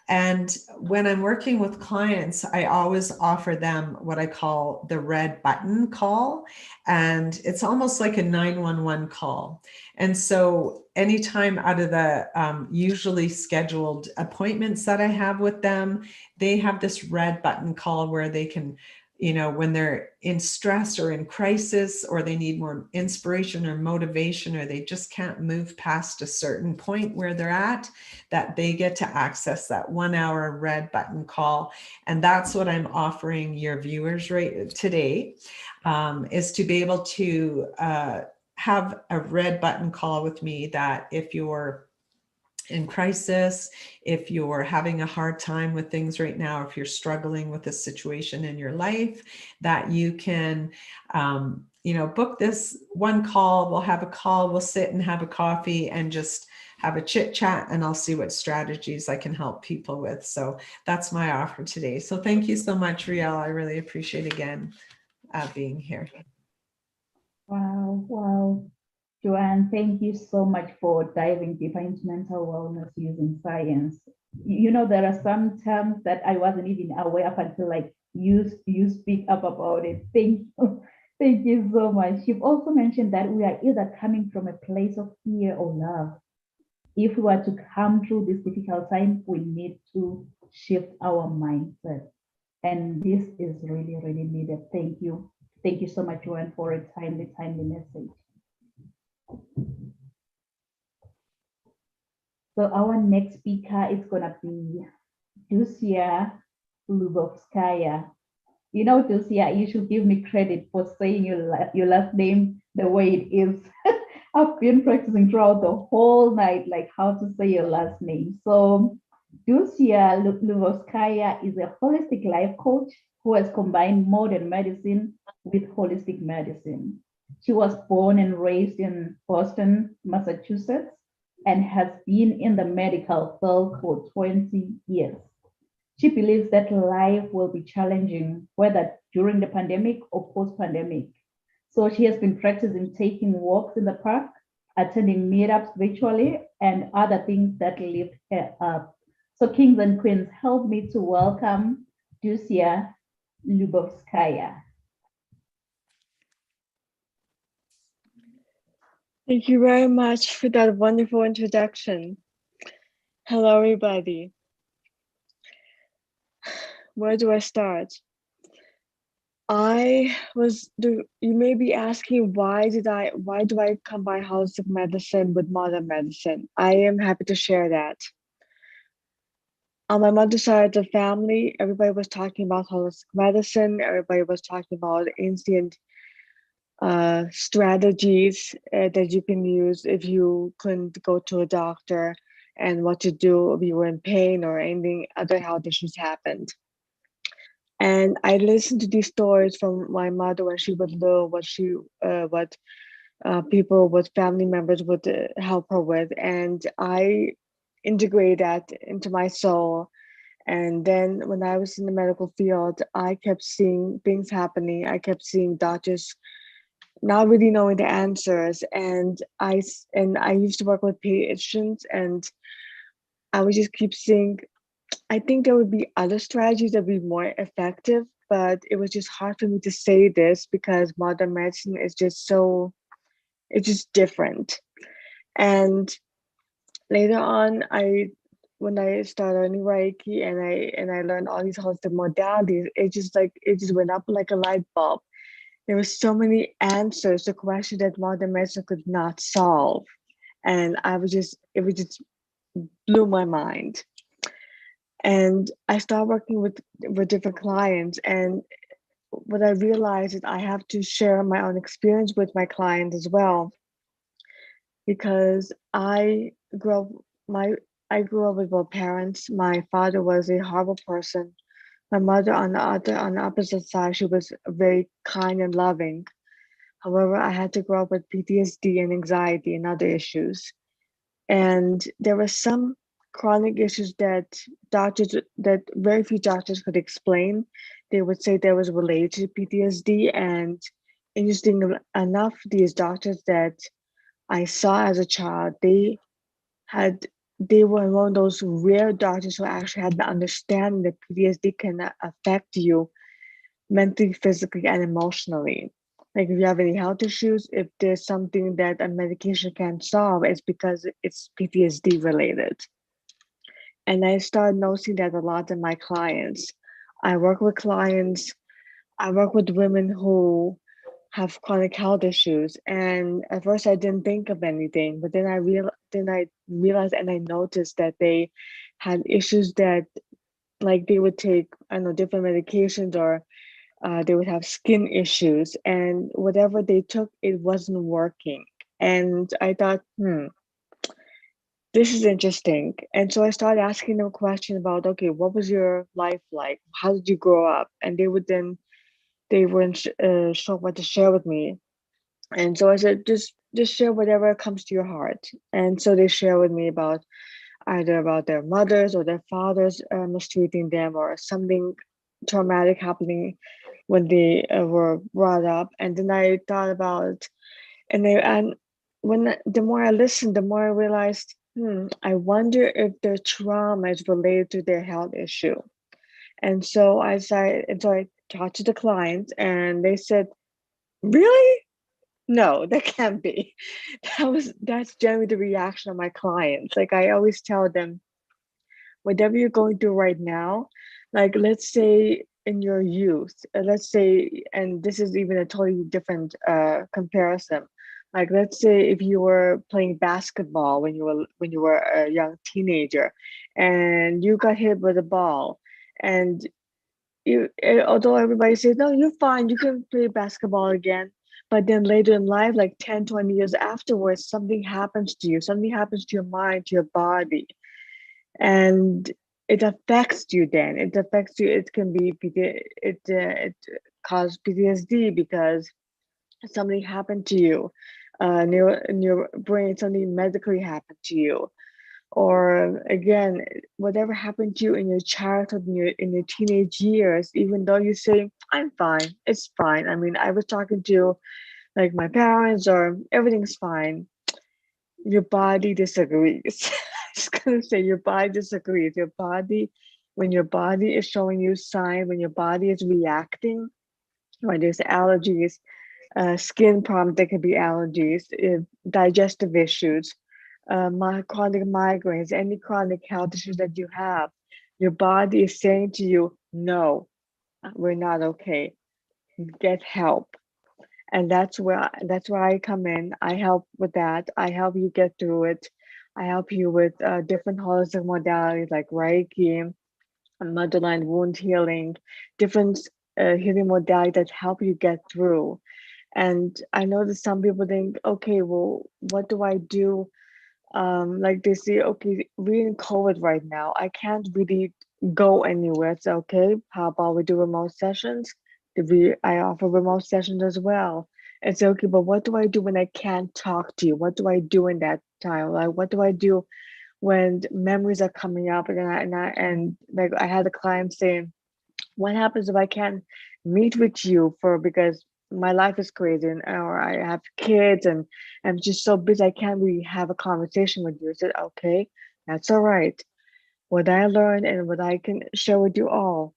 And when I'm working with clients, I always offer them what I call the red button call. And it's almost like a 911 call. And so anytime out of the usually scheduled appointments that I have with them, they have this red button call where they can, when they're in stress or in crisis, or they need more inspiration or motivation, or they just can't move past a certain point where they're at, that they get to access that 1 hour red button call. And that's what I'm offering your viewers right today, is to be able to have a red button call with me, that if you're in crisis, if you're having a hard time with things right now, if you're struggling with a situation in your life, that you can, book this one call. We'll have a call, we'll sit and have a coffee and just have a chit chat, and I'll see what strategies I can help people with. So that's my offer today. So thank you so much, Riel. I really appreciate again being here. Wow. Joanne, thank you so much for diving deeper into mental wellness using science. You know, there are some terms that I wasn't even aware up until like you speak up about it. Thank you. Thank you so much. You've also mentioned that we are either coming from a place of fear or love. If we were to come through this difficult time, we need to shift our mindset. And this is really, really needed. Thank you. Thank you so much, Joanne, for a timely message. So our next speaker is gonna be Dusia Lubovskaya. You know, Dusia, you should give me credit for saying your last name the way it is. I've been practicing throughout the whole night, like how to say your last name. So Dusia Lubovskaya is a holistic life coach who has combined modern medicine with holistic medicine. She was born and raised in Boston, Massachusetts, and has been in the medical field for 20 years. She believes that life will be challenging, whether during the pandemic or post pandemic. So she has been practicing taking walks in the park, attending meetups virtually, and other things that lift her up. So, kings and queens, help me to welcome Dusia Lubovskaya. Thank you very much for that wonderful introduction. Hello, everybody. Where do I start? You may be asking why do I combine holistic medicine with modern medicine? I am happy to share that. On my mother's side of the family, everybody was talking about holistic medicine. Everybody was talking about ancient strategies that you can use if you couldn't go to a doctor, and what to do if you were in pain or anything other health issues happened. And I listened to these stories from my mother when she was little, what people, what family members would help her with, and I integrate that into my soul. And then when I was in the medical field, I kept seeing things happening. I kept seeing doctors not really knowing the answers, and I used to work with patients, and I would just keep seeing. I think there would be other strategies that would be more effective, but it was just hard for me to say this because modern medicine is just it's just different. And later on, when I started learning Reiki and I learned all these holistic modalities, it just went up like a light bulb. There were so many answers to questions that modern medicine could not solve. And it was just blew my mind. And I started working with different clients, and what I realized is I have to share my own experience with my clients as well, because I grew up with both parents. My father was a horrible person. My mother on the opposite side, she was very kind and loving. However, I had to grow up with PTSD and anxiety and other issues. And there were some chronic issues that very few doctors could explain. They would say that was related to PTSD. And interesting enough, these doctors that I saw as a child, had they were one of those rare doctors who actually had the understanding that PTSD can affect you mentally, physically, and emotionally. Like if you have any health issues, if there's something that a medication can't solve, it's because it's PTSD related. And I started noticing that a lot in my clients. I work with clients, I work with women who have chronic health issues. And at first I didn't think of anything, but then I realized and I noticed that they had issues that like they would take, I don't know, different medications, or they would have skin issues, and whatever they took, it wasn't working. And I thought, this is interesting. And so I started asking them a question about, okay, what was your life like? How did you grow up? And they weren't sure what to share with me. And so I said, just share whatever comes to your heart. And so they share with me about either about their mothers or their fathers mistreating them, or something traumatic happening when they were brought up. And then I thought about, and the more I listened, the more I realized, I wonder if their trauma is related to their health issue. And so I talked to the client, and they said, "Really? No, that can't be." That's generally the reaction of my clients. Like I always tell them, whatever you're going through right now, like let's say in your youth, let's say, and this is even a totally different comparison. Like let's say if you were playing basketball when you were a young teenager, and you got hit with a ball, and although everybody says no, you're fine, you can play basketball again, but then later in life, like 10, 20 years afterwards, something happens to you, something happens to your mind, to your body, and it affects you. Then it affects you. It can be it causes PTSD because something happened to you, in your brain, something medically happened to you, or again, whatever happened to you in your childhood, in your teenage years. Even though you say I'm fine, it's fine. I mean, I was talking to like my parents, or everything's fine. Your body disagrees. I was gonna say your body disagrees. Your body, when your body is showing you signs, when your body is reacting, when there's allergies, skin problems, there could be allergies, digestive issues, chronic migraines, any chronic health issues that you have, your body is saying to you, no, we're not okay. Get help. And that's where I come in. I help with that. I help you get through it. I help you with different holistic modalities like Reiki, motherline wound healing, different healing modalities that help you get through. And I know that some people think, okay, well, what do I do? Like they say, okay, we're in COVID right now. I can't really go anywhere. It's okay. How about we do remote sessions? I offer remote sessions as well. It's okay, but what do I do when I can't talk to you? What do I do in that time? Like, what do I do when memories are coming up? And like I had a client saying, what happens if I can't meet with you because my life is crazy, or I have kids and I'm just so busy I can't really have a conversation with you. I said, okay, that's all right. What I learned and what I can share with you all,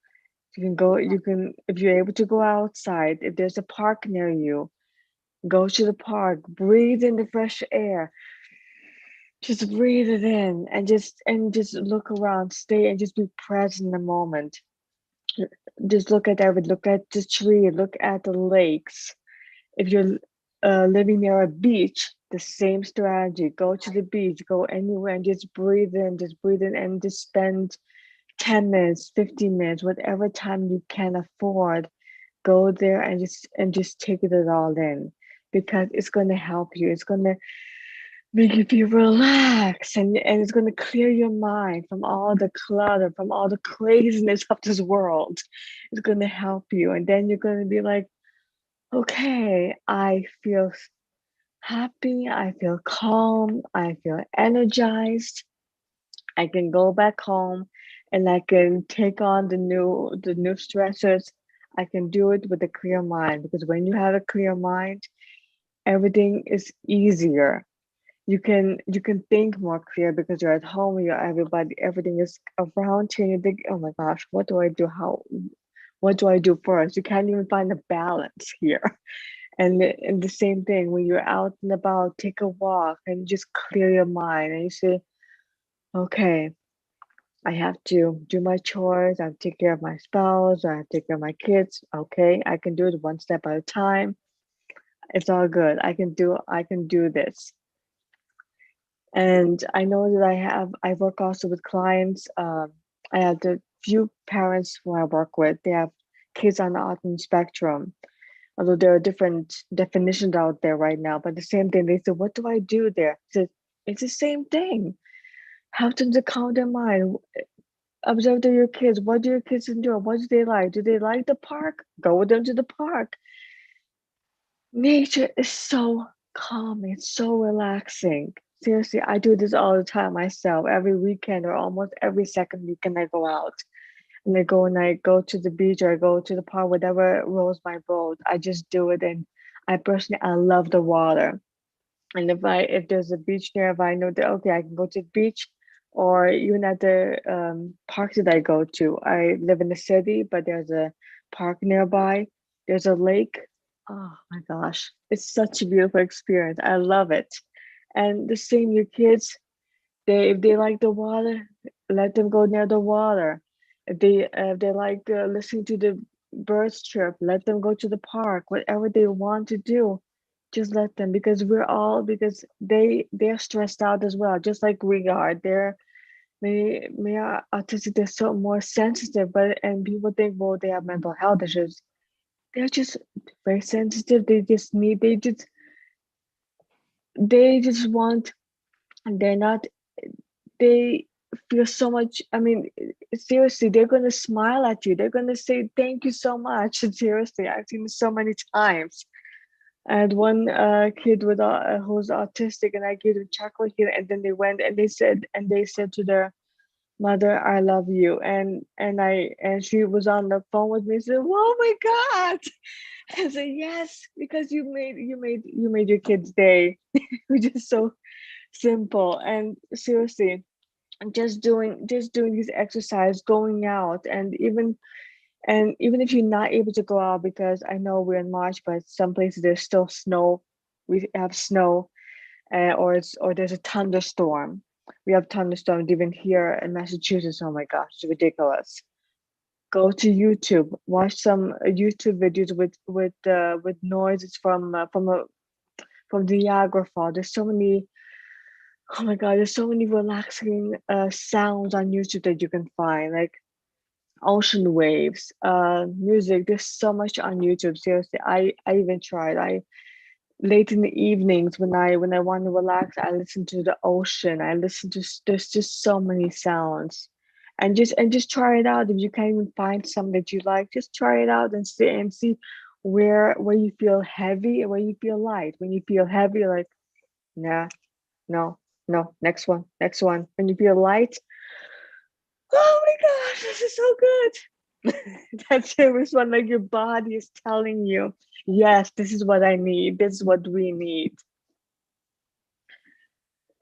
if you're able to go outside, if there's a park near you, go to the park, breathe in the fresh air, just breathe it in, and just look around, stay and just be present in the moment. Just look at the tree, look at the lakes. If you're living near a beach, the same strategy. Go to the beach, go anywhere and just breathe in and just spend 10 minutes, 15 minutes, whatever time you can afford. Go there and just take it all in, because it's going to help you. It's going to make you feel relaxed, and it's going to clear your mind from all the clutter, from all the craziness of this world. It's going to help you. And then you're going to be like, okay, I feel happy, I feel calm, I feel energized. I can go back home and I can take on the new stressors. I can do it with a clear mind, because when you have a clear mind, everything is easier. You can think more clear because you're at home, everything is around you, and you think, oh my gosh, what do I do? What do I do first? You can't even find a balance here. And the same thing when you're out and about, take a walk and just clear your mind, and you say, okay, I have to do my chores, I have to take care of my spouse, I have to take care of my kids. Okay, I can do it one step at a time. It's all good. I can do this. And I know that I work also with clients. I have the few parents who I work with, they have kids on the autism spectrum. Although there are different definitions out there right now, but the same thing, they said, what do I do there? I said, it's the same thing. Help them to calm their mind. Observe your kids. What do your kids enjoy? What do they like? Do they like the park? Go with them to the park. Nature is so calming, it's so relaxing. Seriously, I do this all the time myself. Every weekend or almost every second weekend, I go out and I go to the beach, or I go to the park, whatever rolls my boat. I just do it, and I love the water. And if there's a beach nearby, I know that okay, I can go to the beach, or even at the park that I go to. I live in the city, but there's a park nearby. There's a lake. Oh my gosh, it's such a beautiful experience. I love it. And the same, your kids, if they like the water, let them go near the water. If they like listening to the birds chirp, let them go to the park. Whatever they want to do, just let them, because because they're stressed out as well, just like we are. May are autistic, they're so more sensitive, but and people think, well, they have mental health issues. They're just very sensitive. They just want, and they're not, they feel so much. I mean, seriously, they're gonna smile at you. They're gonna say thank you so much. Seriously, I've seen it so many times. And one kid who's autistic, and I gave them chocolate here, and then they went and they said to their mother, "I love you," and she was on the phone with me. Said, "Oh my God!" I said, "Yes, because you made your kid's day," which is so simple. And seriously, just doing this exercise, going out, and even if you're not able to go out, because I know we're in March, but some places there's still snow. We have snow, or there's a thunderstorm. We have thunderstorms even here in Massachusetts. Oh my gosh, it's ridiculous. Go to YouTube, watch some YouTube videos with noises from the Niagara Falls. There's so many. Oh my God, there's so many relaxing sounds on YouTube that you can find, like ocean waves, music. There's so much on YouTube. Seriously, I even tried. I late in the evenings when I want to relax, I listen to the ocean. I listen to there's just so many sounds, and just try it out. If you can't even find something that you like, just try it out and see where you feel heavy and where you feel light. When you feel heavy, you're like, nah, no, no, next one, next one. When you feel light, oh my gosh, this is so good. That's it. It's one like your body is telling you, yes, this is what I need. This is what we need.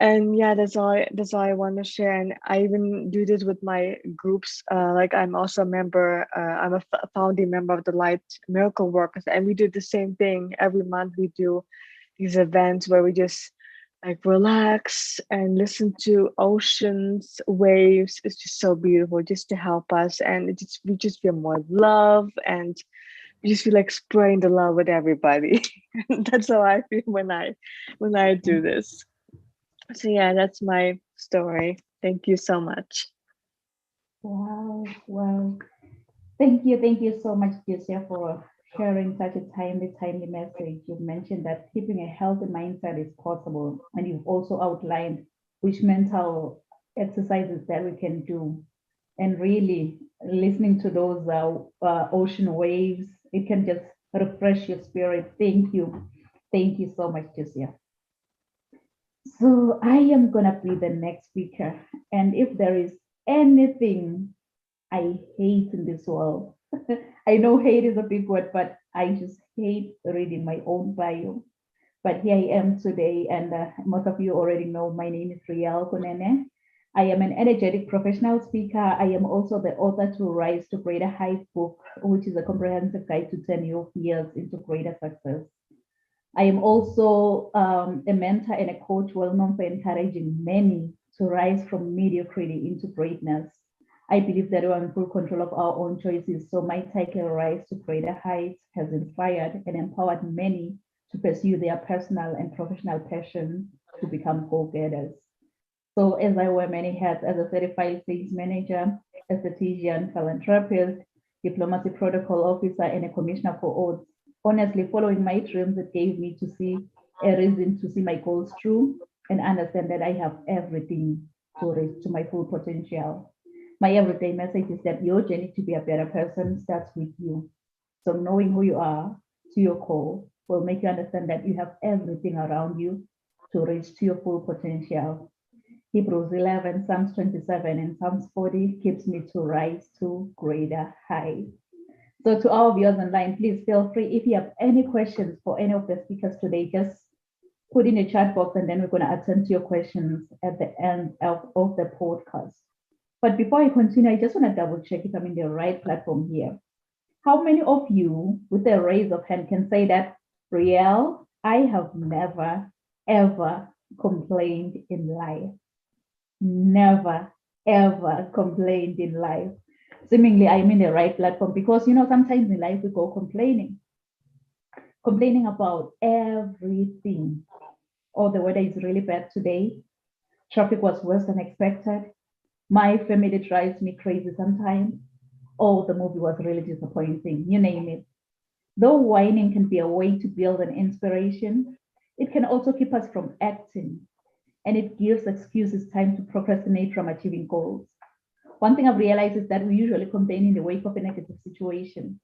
And yeah, that's all I want to share. And I even do this with my groups. Like I'm also a member. I'm a founding member of the Light Miracle Workers, and we do the same thing every month. We do these events where we just like relax and listen to oceans, waves. It's just so beautiful, just to help us, and we just feel more love, and we just feel like spreading the love with everybody. That's how I feel when I do this. So yeah, that's my story. Thank you so much. Wow, wow. Thank you so much, Josia, for sharing such a timely message. You've mentioned that keeping a healthy mindset is possible, and you've also outlined which mental exercises that we can do. And really, listening to those ocean waves, it can just refresh your spirit. Thank you so much, Josia. So I am gonna be the next speaker, and if there is anything I hate in this world. I know hate is a big word, but I just hate reading my own bio. But here I am today, and most of you already know my name is Riel Kunene. I am an energetic professional speaker. I am also the author to Rise to Greater Heights book, which is a comprehensive guide to turn your fears into greater success. I am also a mentor and a coach well known for encouraging many to rise from mediocrity into greatness. I believe that we're in full control of our own choices, so my title, Rise to Greater Heights, has inspired and empowered many to pursue their personal and professional passion to become go-getters. So as I wear many hats as a certified sales manager, esthetician, philanthropist, diplomacy protocol officer, and a commissioner for oaths, honestly, following my dreams, it gave me to see a reason to see my goals through and understand that I have everything to reach to my full potential. My everyday message is that your journey to be a better person starts with you. So knowing who you are to your core will make you understand that you have everything around you to reach to your full potential. Hebrews 11, Psalms 27, and Psalms 40 keeps me to rise to greater heights. So to our viewers online, please feel free if you have any questions for any of the speakers today, just put in a chat box, and then we're going to attend to your questions at the end of the podcast. But before I continue, I just want to double check if I'm in the right platform here. How many of you, with a raise of hand, can say that, Riel, I have never, ever complained in life? Never, ever complained in life. Seemingly, I'm in the right platform because, sometimes in life we go complaining about everything. Oh, the weather is really bad today. Traffic was worse than expected. My family drives me crazy sometimes. Oh, the movie was really disappointing. You name it. Though whining can be a way to build an inspiration, it can also keep us from acting. And it gives excuses time to procrastinate from achieving goals. One thing I've realized is that we usually complain in the wake of a negative situation.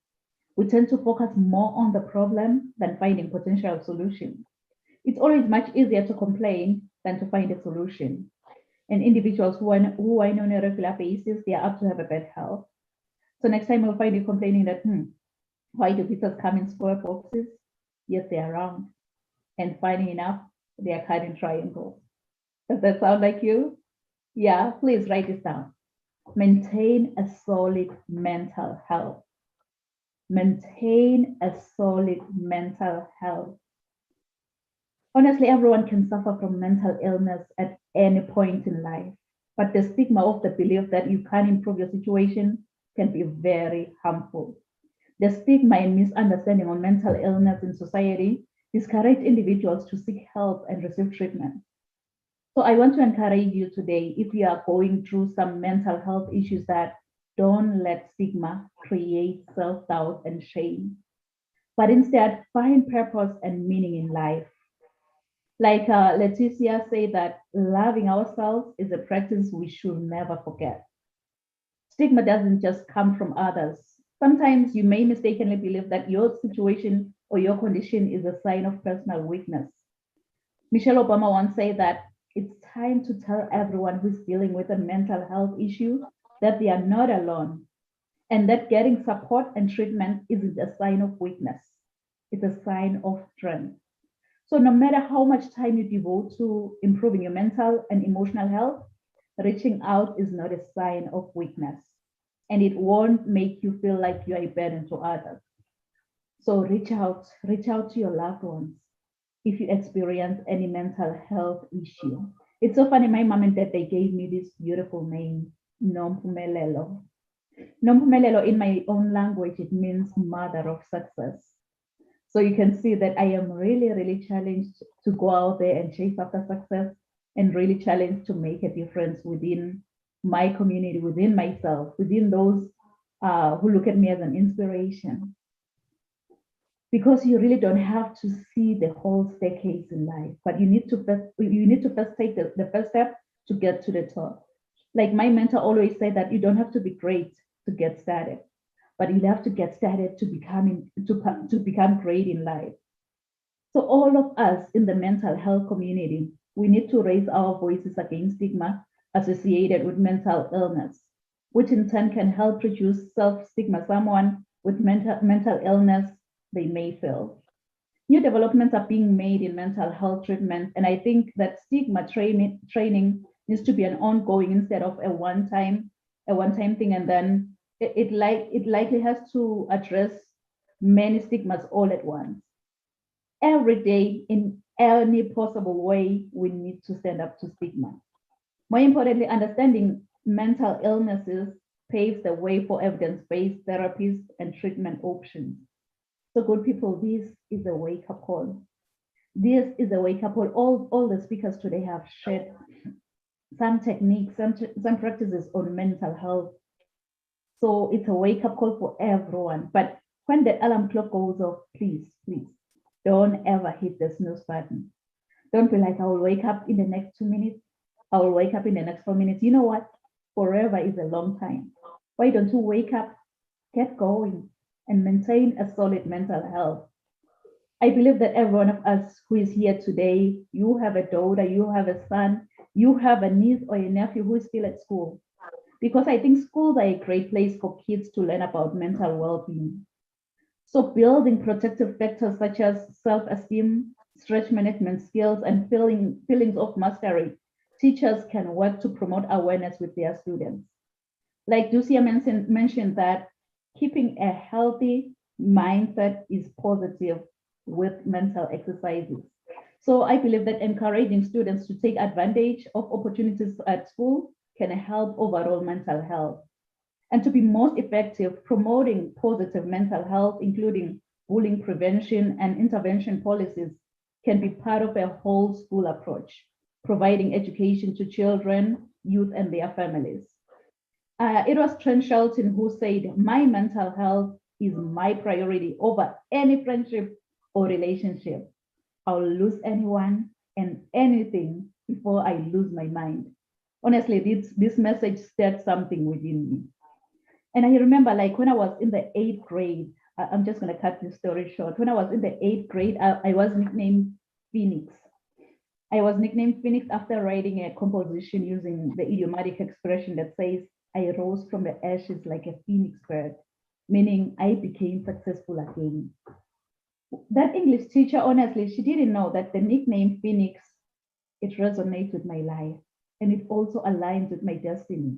We tend to focus more on the problem than finding potential solutions. It's always much easier to complain than to find a solution. And individuals who I know on a regular basis, they are up to have a bad health. So next time you'll find you complaining that, why do pizzas come in square boxes? Yes, they are round. And funny enough, they are cut in triangles. Does that sound like you? Yeah, please write this down. Maintain a solid mental health. Maintain a solid mental health. Honestly, everyone can suffer from mental illness at any point in life, but the stigma of the belief that you can't improve your situation can be very harmful. The stigma and misunderstanding on mental illness in society discourage individuals to seek help and receive treatment. So I want to encourage you today, if you are going through some mental health issues, that don't let stigma create self-doubt and shame, but instead find purpose and meaning in life. Like Leticia said, that loving ourselves is a practice we should never forget. Stigma doesn't just come from others. Sometimes you may mistakenly believe that your situation or your condition is a sign of personal weakness. Michelle Obama once said that it's time to tell everyone who's dealing with a mental health issue that they are not alone, and that getting support and treatment isn't a sign of weakness. It's a sign of strength. So no matter how much time you devote to improving your mental and emotional health, reaching out is not a sign of weakness, and it won't make you feel like you are a burden to others. So reach out to your loved ones if you experience any mental health issue. It's so funny, my mom and dad, they gave me this beautiful name, Nompumelelo. Nompumelelo, in my own language, it means mother of success. So you can see that I am really, really challenged to go out there and chase after success, and really challenged to make a difference within my community, within myself, within those who look at me as an inspiration. Because you really don't have to see the whole staircase in life, but you need to first take the first step to get to the top. Like my mentor always said, that you don't have to be great to get started, but you have to get started to become great in life. So all of us in the mental health community, we need to raise our voices against stigma associated with mental illness, which in turn can help reduce self-stigma someone with mental illness they may feel. New developments are being made in mental health treatment, and I think that stigma training needs to be an ongoing instead of a one-time thing, and then it likely has to address many stigmas all at once. Every day, in any possible way, we need to stand up to stigma. More importantly, understanding mental illnesses paves the way for evidence-based therapies and treatment options. So good people, this is a wake-up call. This is a wake-up call. All the speakers today have shared some techniques, some practices on mental health. So it's a wake-up call for everyone. But when the alarm clock goes off, please, don't ever hit the snooze button. Don't be like, I will wake up in the next 2 minutes. I will wake up in the next 4 minutes. You know what? Forever is a long time. Why don't you wake up, get going, and maintain a solid mental health? I believe that every one of us who is here today, you have a daughter, you have a son, you have a niece or a nephew who is still at school. Because I think schools are a great place for kids to learn about mental well-being. So building protective factors such as self-esteem, stress management skills, and feelings of mastery, teachers can work to promote awareness with their students. Like Ducia mentioned that keeping a healthy mindset is positive with mental exercises. So I believe that encouraging students to take advantage of opportunities at school can help overall mental health. And to be most effective, promoting positive mental health, including bullying prevention and intervention policies, can be part of a whole school approach, providing education to children, youth, and their families. It was Trent Shelton who said, "My mental health is my priority over any friendship or relationship. I'll lose anyone and anything before I lose my mind." Honestly, this message stirred something within me. And I remember, like, when I was in the 8th grade, I'm just going to cut this story short. When I was in the 8th grade, I was nicknamed Phoenix. I was nicknamed Phoenix after writing a composition using the idiomatic expression that says, "I rose from the ashes like a phoenix bird," meaning I became successful again. That English teacher, honestly, she didn't know that the nickname Phoenix, it resonates with my life, and it also aligns with my destiny.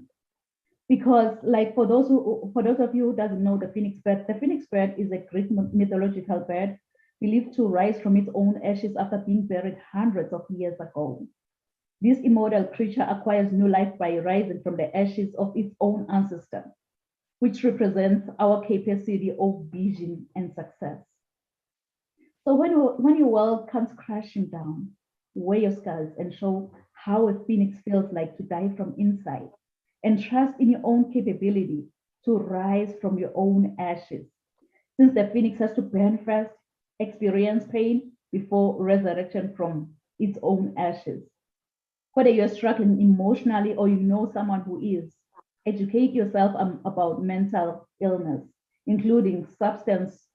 Because, like, for those of you who doesn't know the phoenix bird is a Greek mythological bird believed to rise from its own ashes after being buried hundreds of years ago. This immortal creature acquires new life by rising from the ashes of its own ancestor, which represents our capacity of vision and success. So when your world comes crashing down, wear your scars and show how a phoenix feels like to die from inside, and trust in your own capability to rise from your own ashes. Since the phoenix has to burn first, experience pain before resurrection from its own ashes. Whether you're struggling emotionally or you know someone who is, educate yourself about mental illness, including substance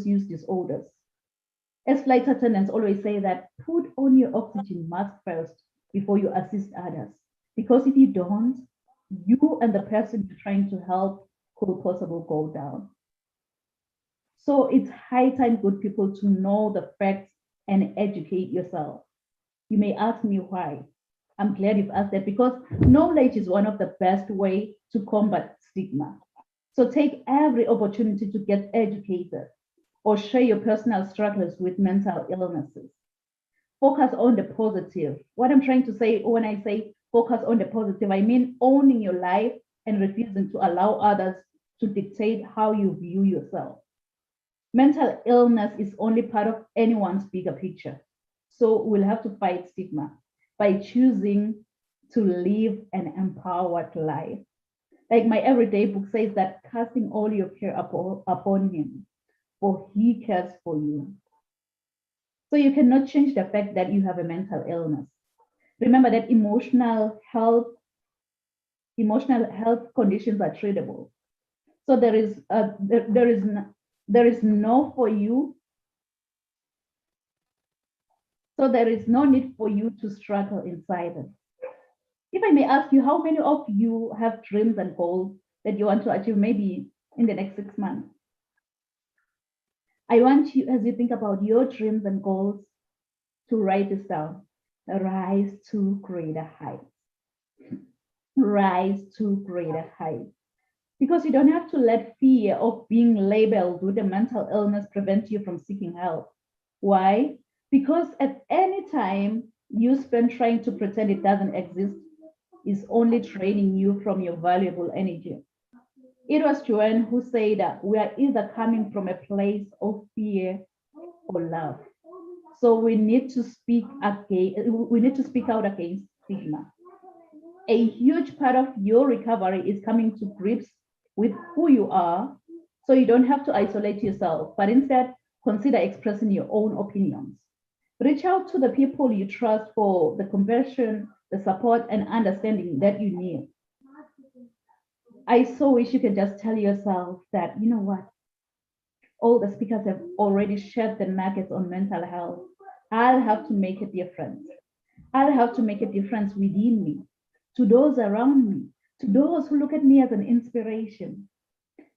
use disorders. As flight attendants always say that, put on your oxygen mask first before you assist others. Because if you don't, you and the person you're trying to help could possibly go down. So it's high time, good people, to know the facts and educate yourself. You may ask me why. I'm glad you've asked that, because knowledge is one of the best ways to combat stigma. So take every opportunity to get educated or share your personal struggles with mental illnesses. Focus on the positive. What I'm trying to say when I say focus on the positive, I mean owning your life and refusing to allow others to dictate how you view yourself. Mental illness is only part of anyone's bigger picture. So we'll have to fight stigma by choosing to live an empowered life. Like my everyday book says that, casting all your care upon him, for he cares for you. So you cannot change the fact that you have a mental illness. Remember that emotional health conditions are treatable. So there is no for you. So there is no need for you to struggle inside it. If I may ask you, how many of you have dreams and goals that you want to achieve maybe in the next 6 months? I want you, as you think about your dreams and goals, to write this down. Rise to greater heights. Rise to greater heights. Because you don't have to let fear of being labeled with a mental illness prevent you from seeking help. Why? Because at any time you spend trying to pretend it doesn't exist is only draining you from your valuable energy. It was Joanne who said that we are either coming from a place of fear or love. So we need to speak out against stigma. A huge part of your recovery is coming to grips with who you are, so you don't have to isolate yourself, but instead consider expressing your own opinions. Reach out to the people you trust for the compassion, the support, and understanding that you need. I so wish you could just tell yourself that, you know what, all the speakers have already shared the nuggets on mental health. I'll have to make a difference. I'll have to make a difference within me, to those around me, to those who look at me as an inspiration.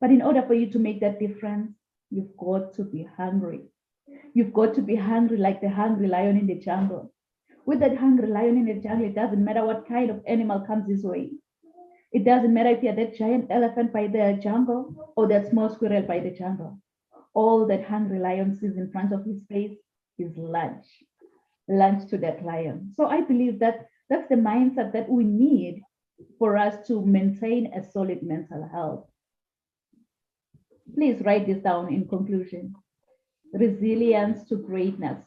But in order for you to make that difference, you've got to be hungry. You've got to be hungry like the hungry lion in the jungle. With that hungry lion in the jungle, it doesn't matter what kind of animal comes this way. It doesn't matter if you're that giant elephant by the jungle or that small squirrel by the jungle. All that hungry lion sees in front of his face is lunch, lunch to that lion. So I believe that that's the mindset that we need for us to maintain a solid mental health. Please write this down in conclusion. Resilience to greatness.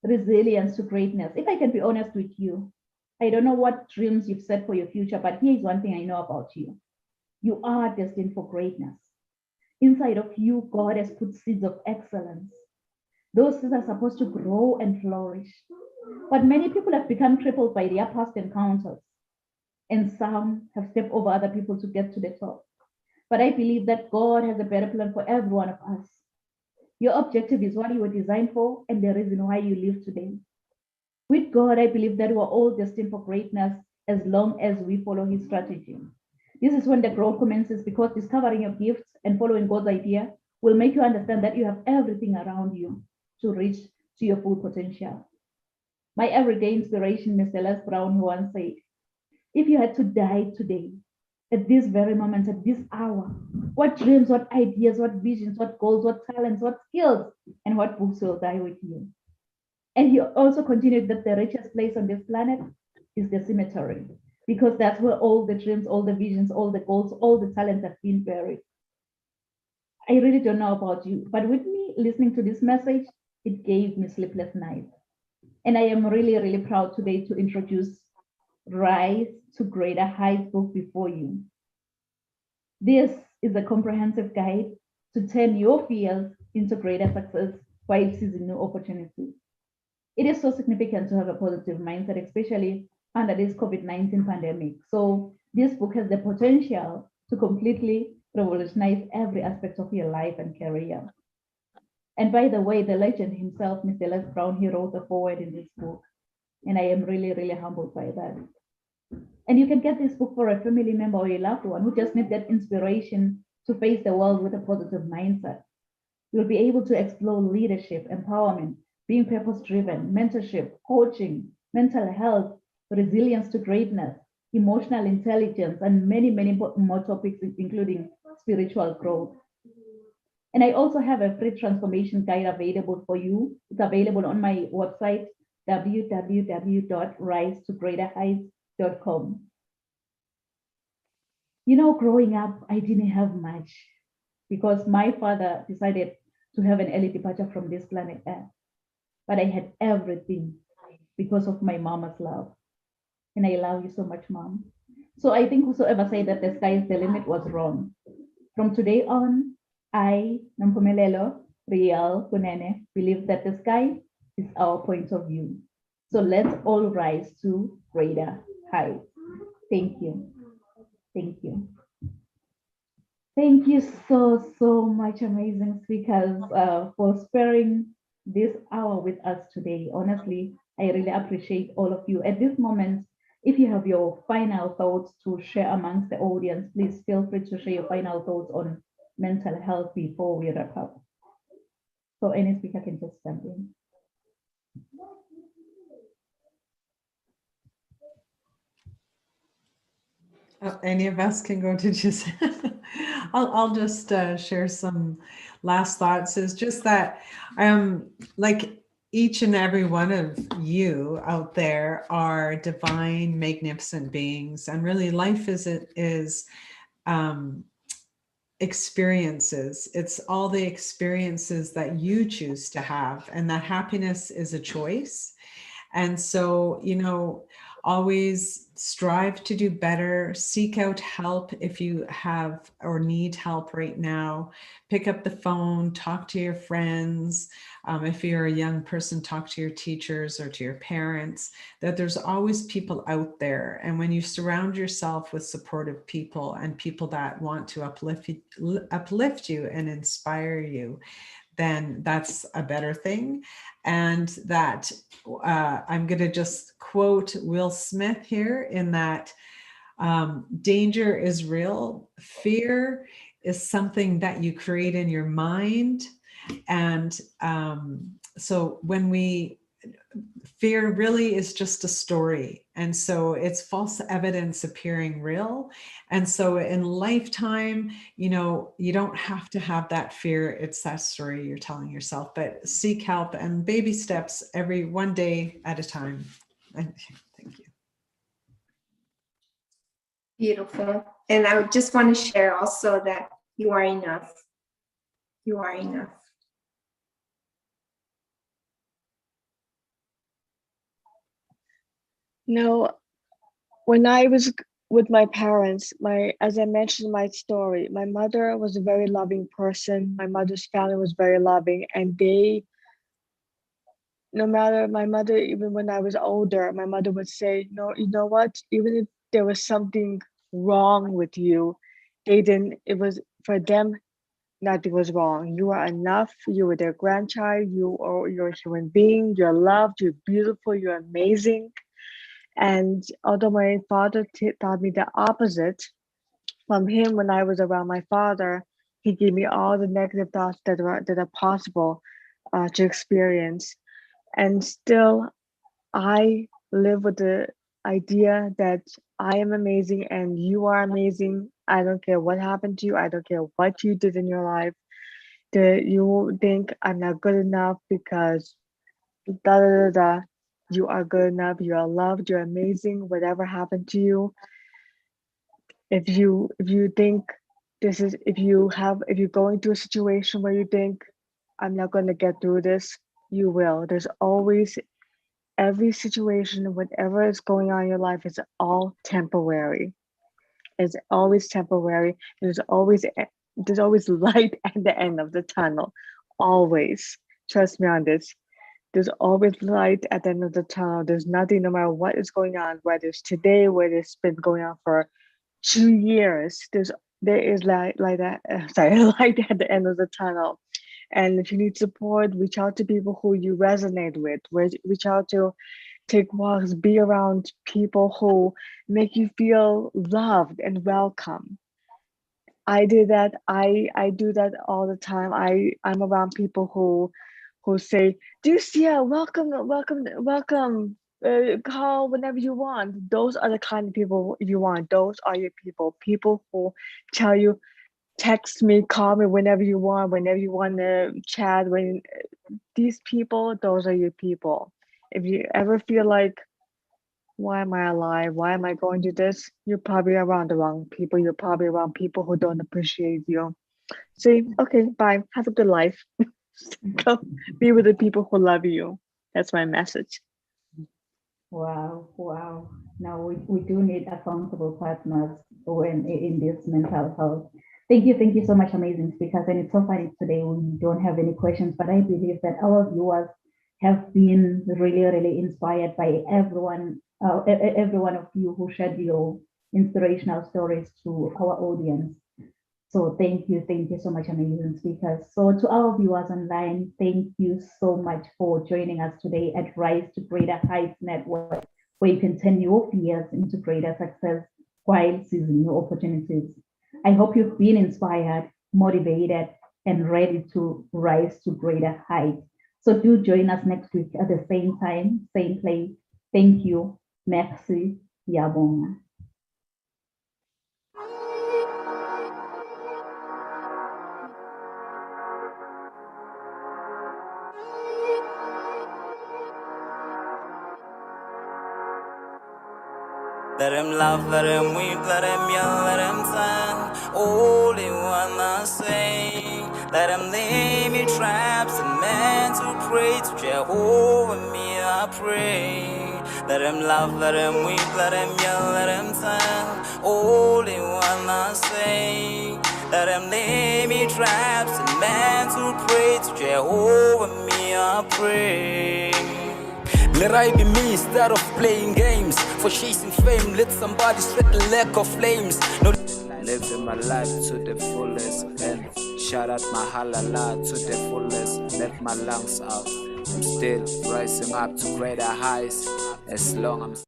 Resilience to greatness. If I can be honest with you, I don't know what dreams you've set for your future, but here's one thing I know about you. You are destined for greatness. Inside of you, God has put seeds of excellence. Those seeds are supposed to grow and flourish. But many people have become crippled by their past encounters, and some have stepped over other people to get to the top. But I believe that God has a better plan for every one of us. Your objective is what you were designed for and the reason why you live today. With God, I believe that we're all destined for greatness as long as we follow his strategy. This is when the growth commences, because discovering your gifts and following God's idea will make you understand that you have everything around you to reach to your full potential. My everyday inspiration, Mr. Les Brown, once said, if you had to die today, at this very moment, at this hour, what dreams, what ideas, what visions, what goals, what talents, what skills, and what books will die with you? And he also continued that the richest place on this planet is the cemetery, because that's where all the dreams, all the visions, all the goals, all the talents have been buried. I really don't know about you, but with me listening to this message, it gave me sleepless nights. And I am really, really proud today to introduce Rise to Greater Heights book before you. This is a comprehensive guide to turn your fears into greater success while seizing new opportunities. It is so significant to have a positive mindset, especially under this COVID-19 pandemic. So this book has the potential to completely revolutionize every aspect of your life and career. And by the way, the legend himself, Mr. Les Brown, he wrote the foreword in this book. And I am really, really humbled by that. And you can get this book for a family member or a loved one who just needs that inspiration to face the world with a positive mindset. You'll be able to explore leadership, empowerment, being purpose-driven, mentorship, coaching, mental health, resilience to greatness, emotional intelligence, and many, many more topics, including spiritual growth. And I also have a free transformation guide available for you. It's available on my website, www.risetogreaterheights.com. You know, growing up, I didn't have much because my father decided to have an early departure from this planet Earth. But I had everything because of my mama's love. And I love you so much, Mom. So I think whosoever said that the sky is the limit was wrong. From today on, I, Nampumelelo Riel Kunene, believe that the sky is our point of view. So let's all rise to greater heights. Thank you. Thank you. Thank you so much, amazing speakers, for sparing this hour with us today. Honestly, I really appreciate all of you. At this moment, if you have your final thoughts to share amongst the audience, please feel free to share your final thoughts on mental health before we wrap up. So any speaker can just jump in. Any of us can go to just, I'll just share some last thoughts. Is just that like each and every one of you out there are divine, magnificent beings. And really life is experiences. It's all the experiences that you choose to have, and that happiness is a choice. And so, you know, always strive to do better, seek out help if you have or need help right now. Pick up the phone, talk to your friends. If you're a young person, talk to your teachers or to your parents, that there's always people out there. And when you surround yourself with supportive people and people that want to uplift you and inspire you, then that's a better thing. And that I'm going to just quote Will Smith here in that danger is real. Fear is something that you create in your mind. And so fear really is just a story. And so it's false evidence appearing real. And so in lifetime, you don't have to have that fear. It's that story you're telling yourself, but seek help and baby steps one day at a time. Thank you. Beautiful. And I would just want to share also that you are enough. You are enough. When I was with my parents, as I mentioned in my story, my mother was a very loving person. My mother's family was very loving, and my mother, even when I was older, my mother would say, no, you know what, even if there was something wrong with you, it was for them, nothing was wrong. You are enough. You were their grandchild. You're a human being. You're loved. You're beautiful. You're amazing. And although my father taught me the opposite from him, when I was around my father, he gave me all the negative thoughts that are possible to experience. And still, I live with the idea that I am amazing and you are amazing. I don't care what happened to you. I don't care what you did in your life. That you think I'm not good enough because da da da da. You are good enough. You are loved. You're amazing. Whatever happened to you. If you think if you're going through a situation where you think I'm not going to get through this, you will. There's always every situation, whatever is going on in your life, is all temporary. It's always temporary. There's always light at the end of the tunnel. Always. Trust me on this. There's always light at the end of the tunnel. There's nothing, no matter what is going on, whether it's today, whether it's been going on for 2 years, there is light at the end of the tunnel. And if you need support, reach out to people who you resonate with. Reach out to take walks, be around people who make you feel loved and welcome. I did that. I do that all the time. I'm around people who say, Ducia, welcome. Call whenever you want. Those are the kind of people you want. Those are your people. People who tell you, text me, call me whenever you want to chat. These people, those are your people. If you ever feel like, why am I alive? Why am I going to this? You're probably around the wrong people. You're probably around people who don't appreciate you. Say, okay, bye. Have a good life. Go be with the people who love you. That's my message. Wow. Now we do need accountable partners when in this mental health. Thank you so much, amazing speakers. And it's so funny today we don't have any questions, but I believe that our viewers have been really inspired by every one of you who shared your inspirational stories to our audience. So thank you so much, amazing speakers. So to our viewers online, thank you so much for joining us today at Rise to Greater Heights Network, where you can turn your fears into greater success while seizing new opportunities. I hope you've been inspired, motivated, and ready to rise to greater heights. So do join us next week at the same time, same place. Thank you. Merci. Yabonga. Let him laugh, let him weep, let him yell, let him sing. All they wanna say. Let him lay me traps and men to pray to Jehovah, me I pray. Let him laugh, let him weep, let him yell, let him sing. All they wanna say. Let him lay me traps and men to pray to Jehovah, me I pray. Let I be me instead of playing games. For chasing fame, let somebody spread the lack of flames. No, living my life to the fullest and shout out my halala to the fullest. Let my lungs out. I'm still rising up to greater heights as long as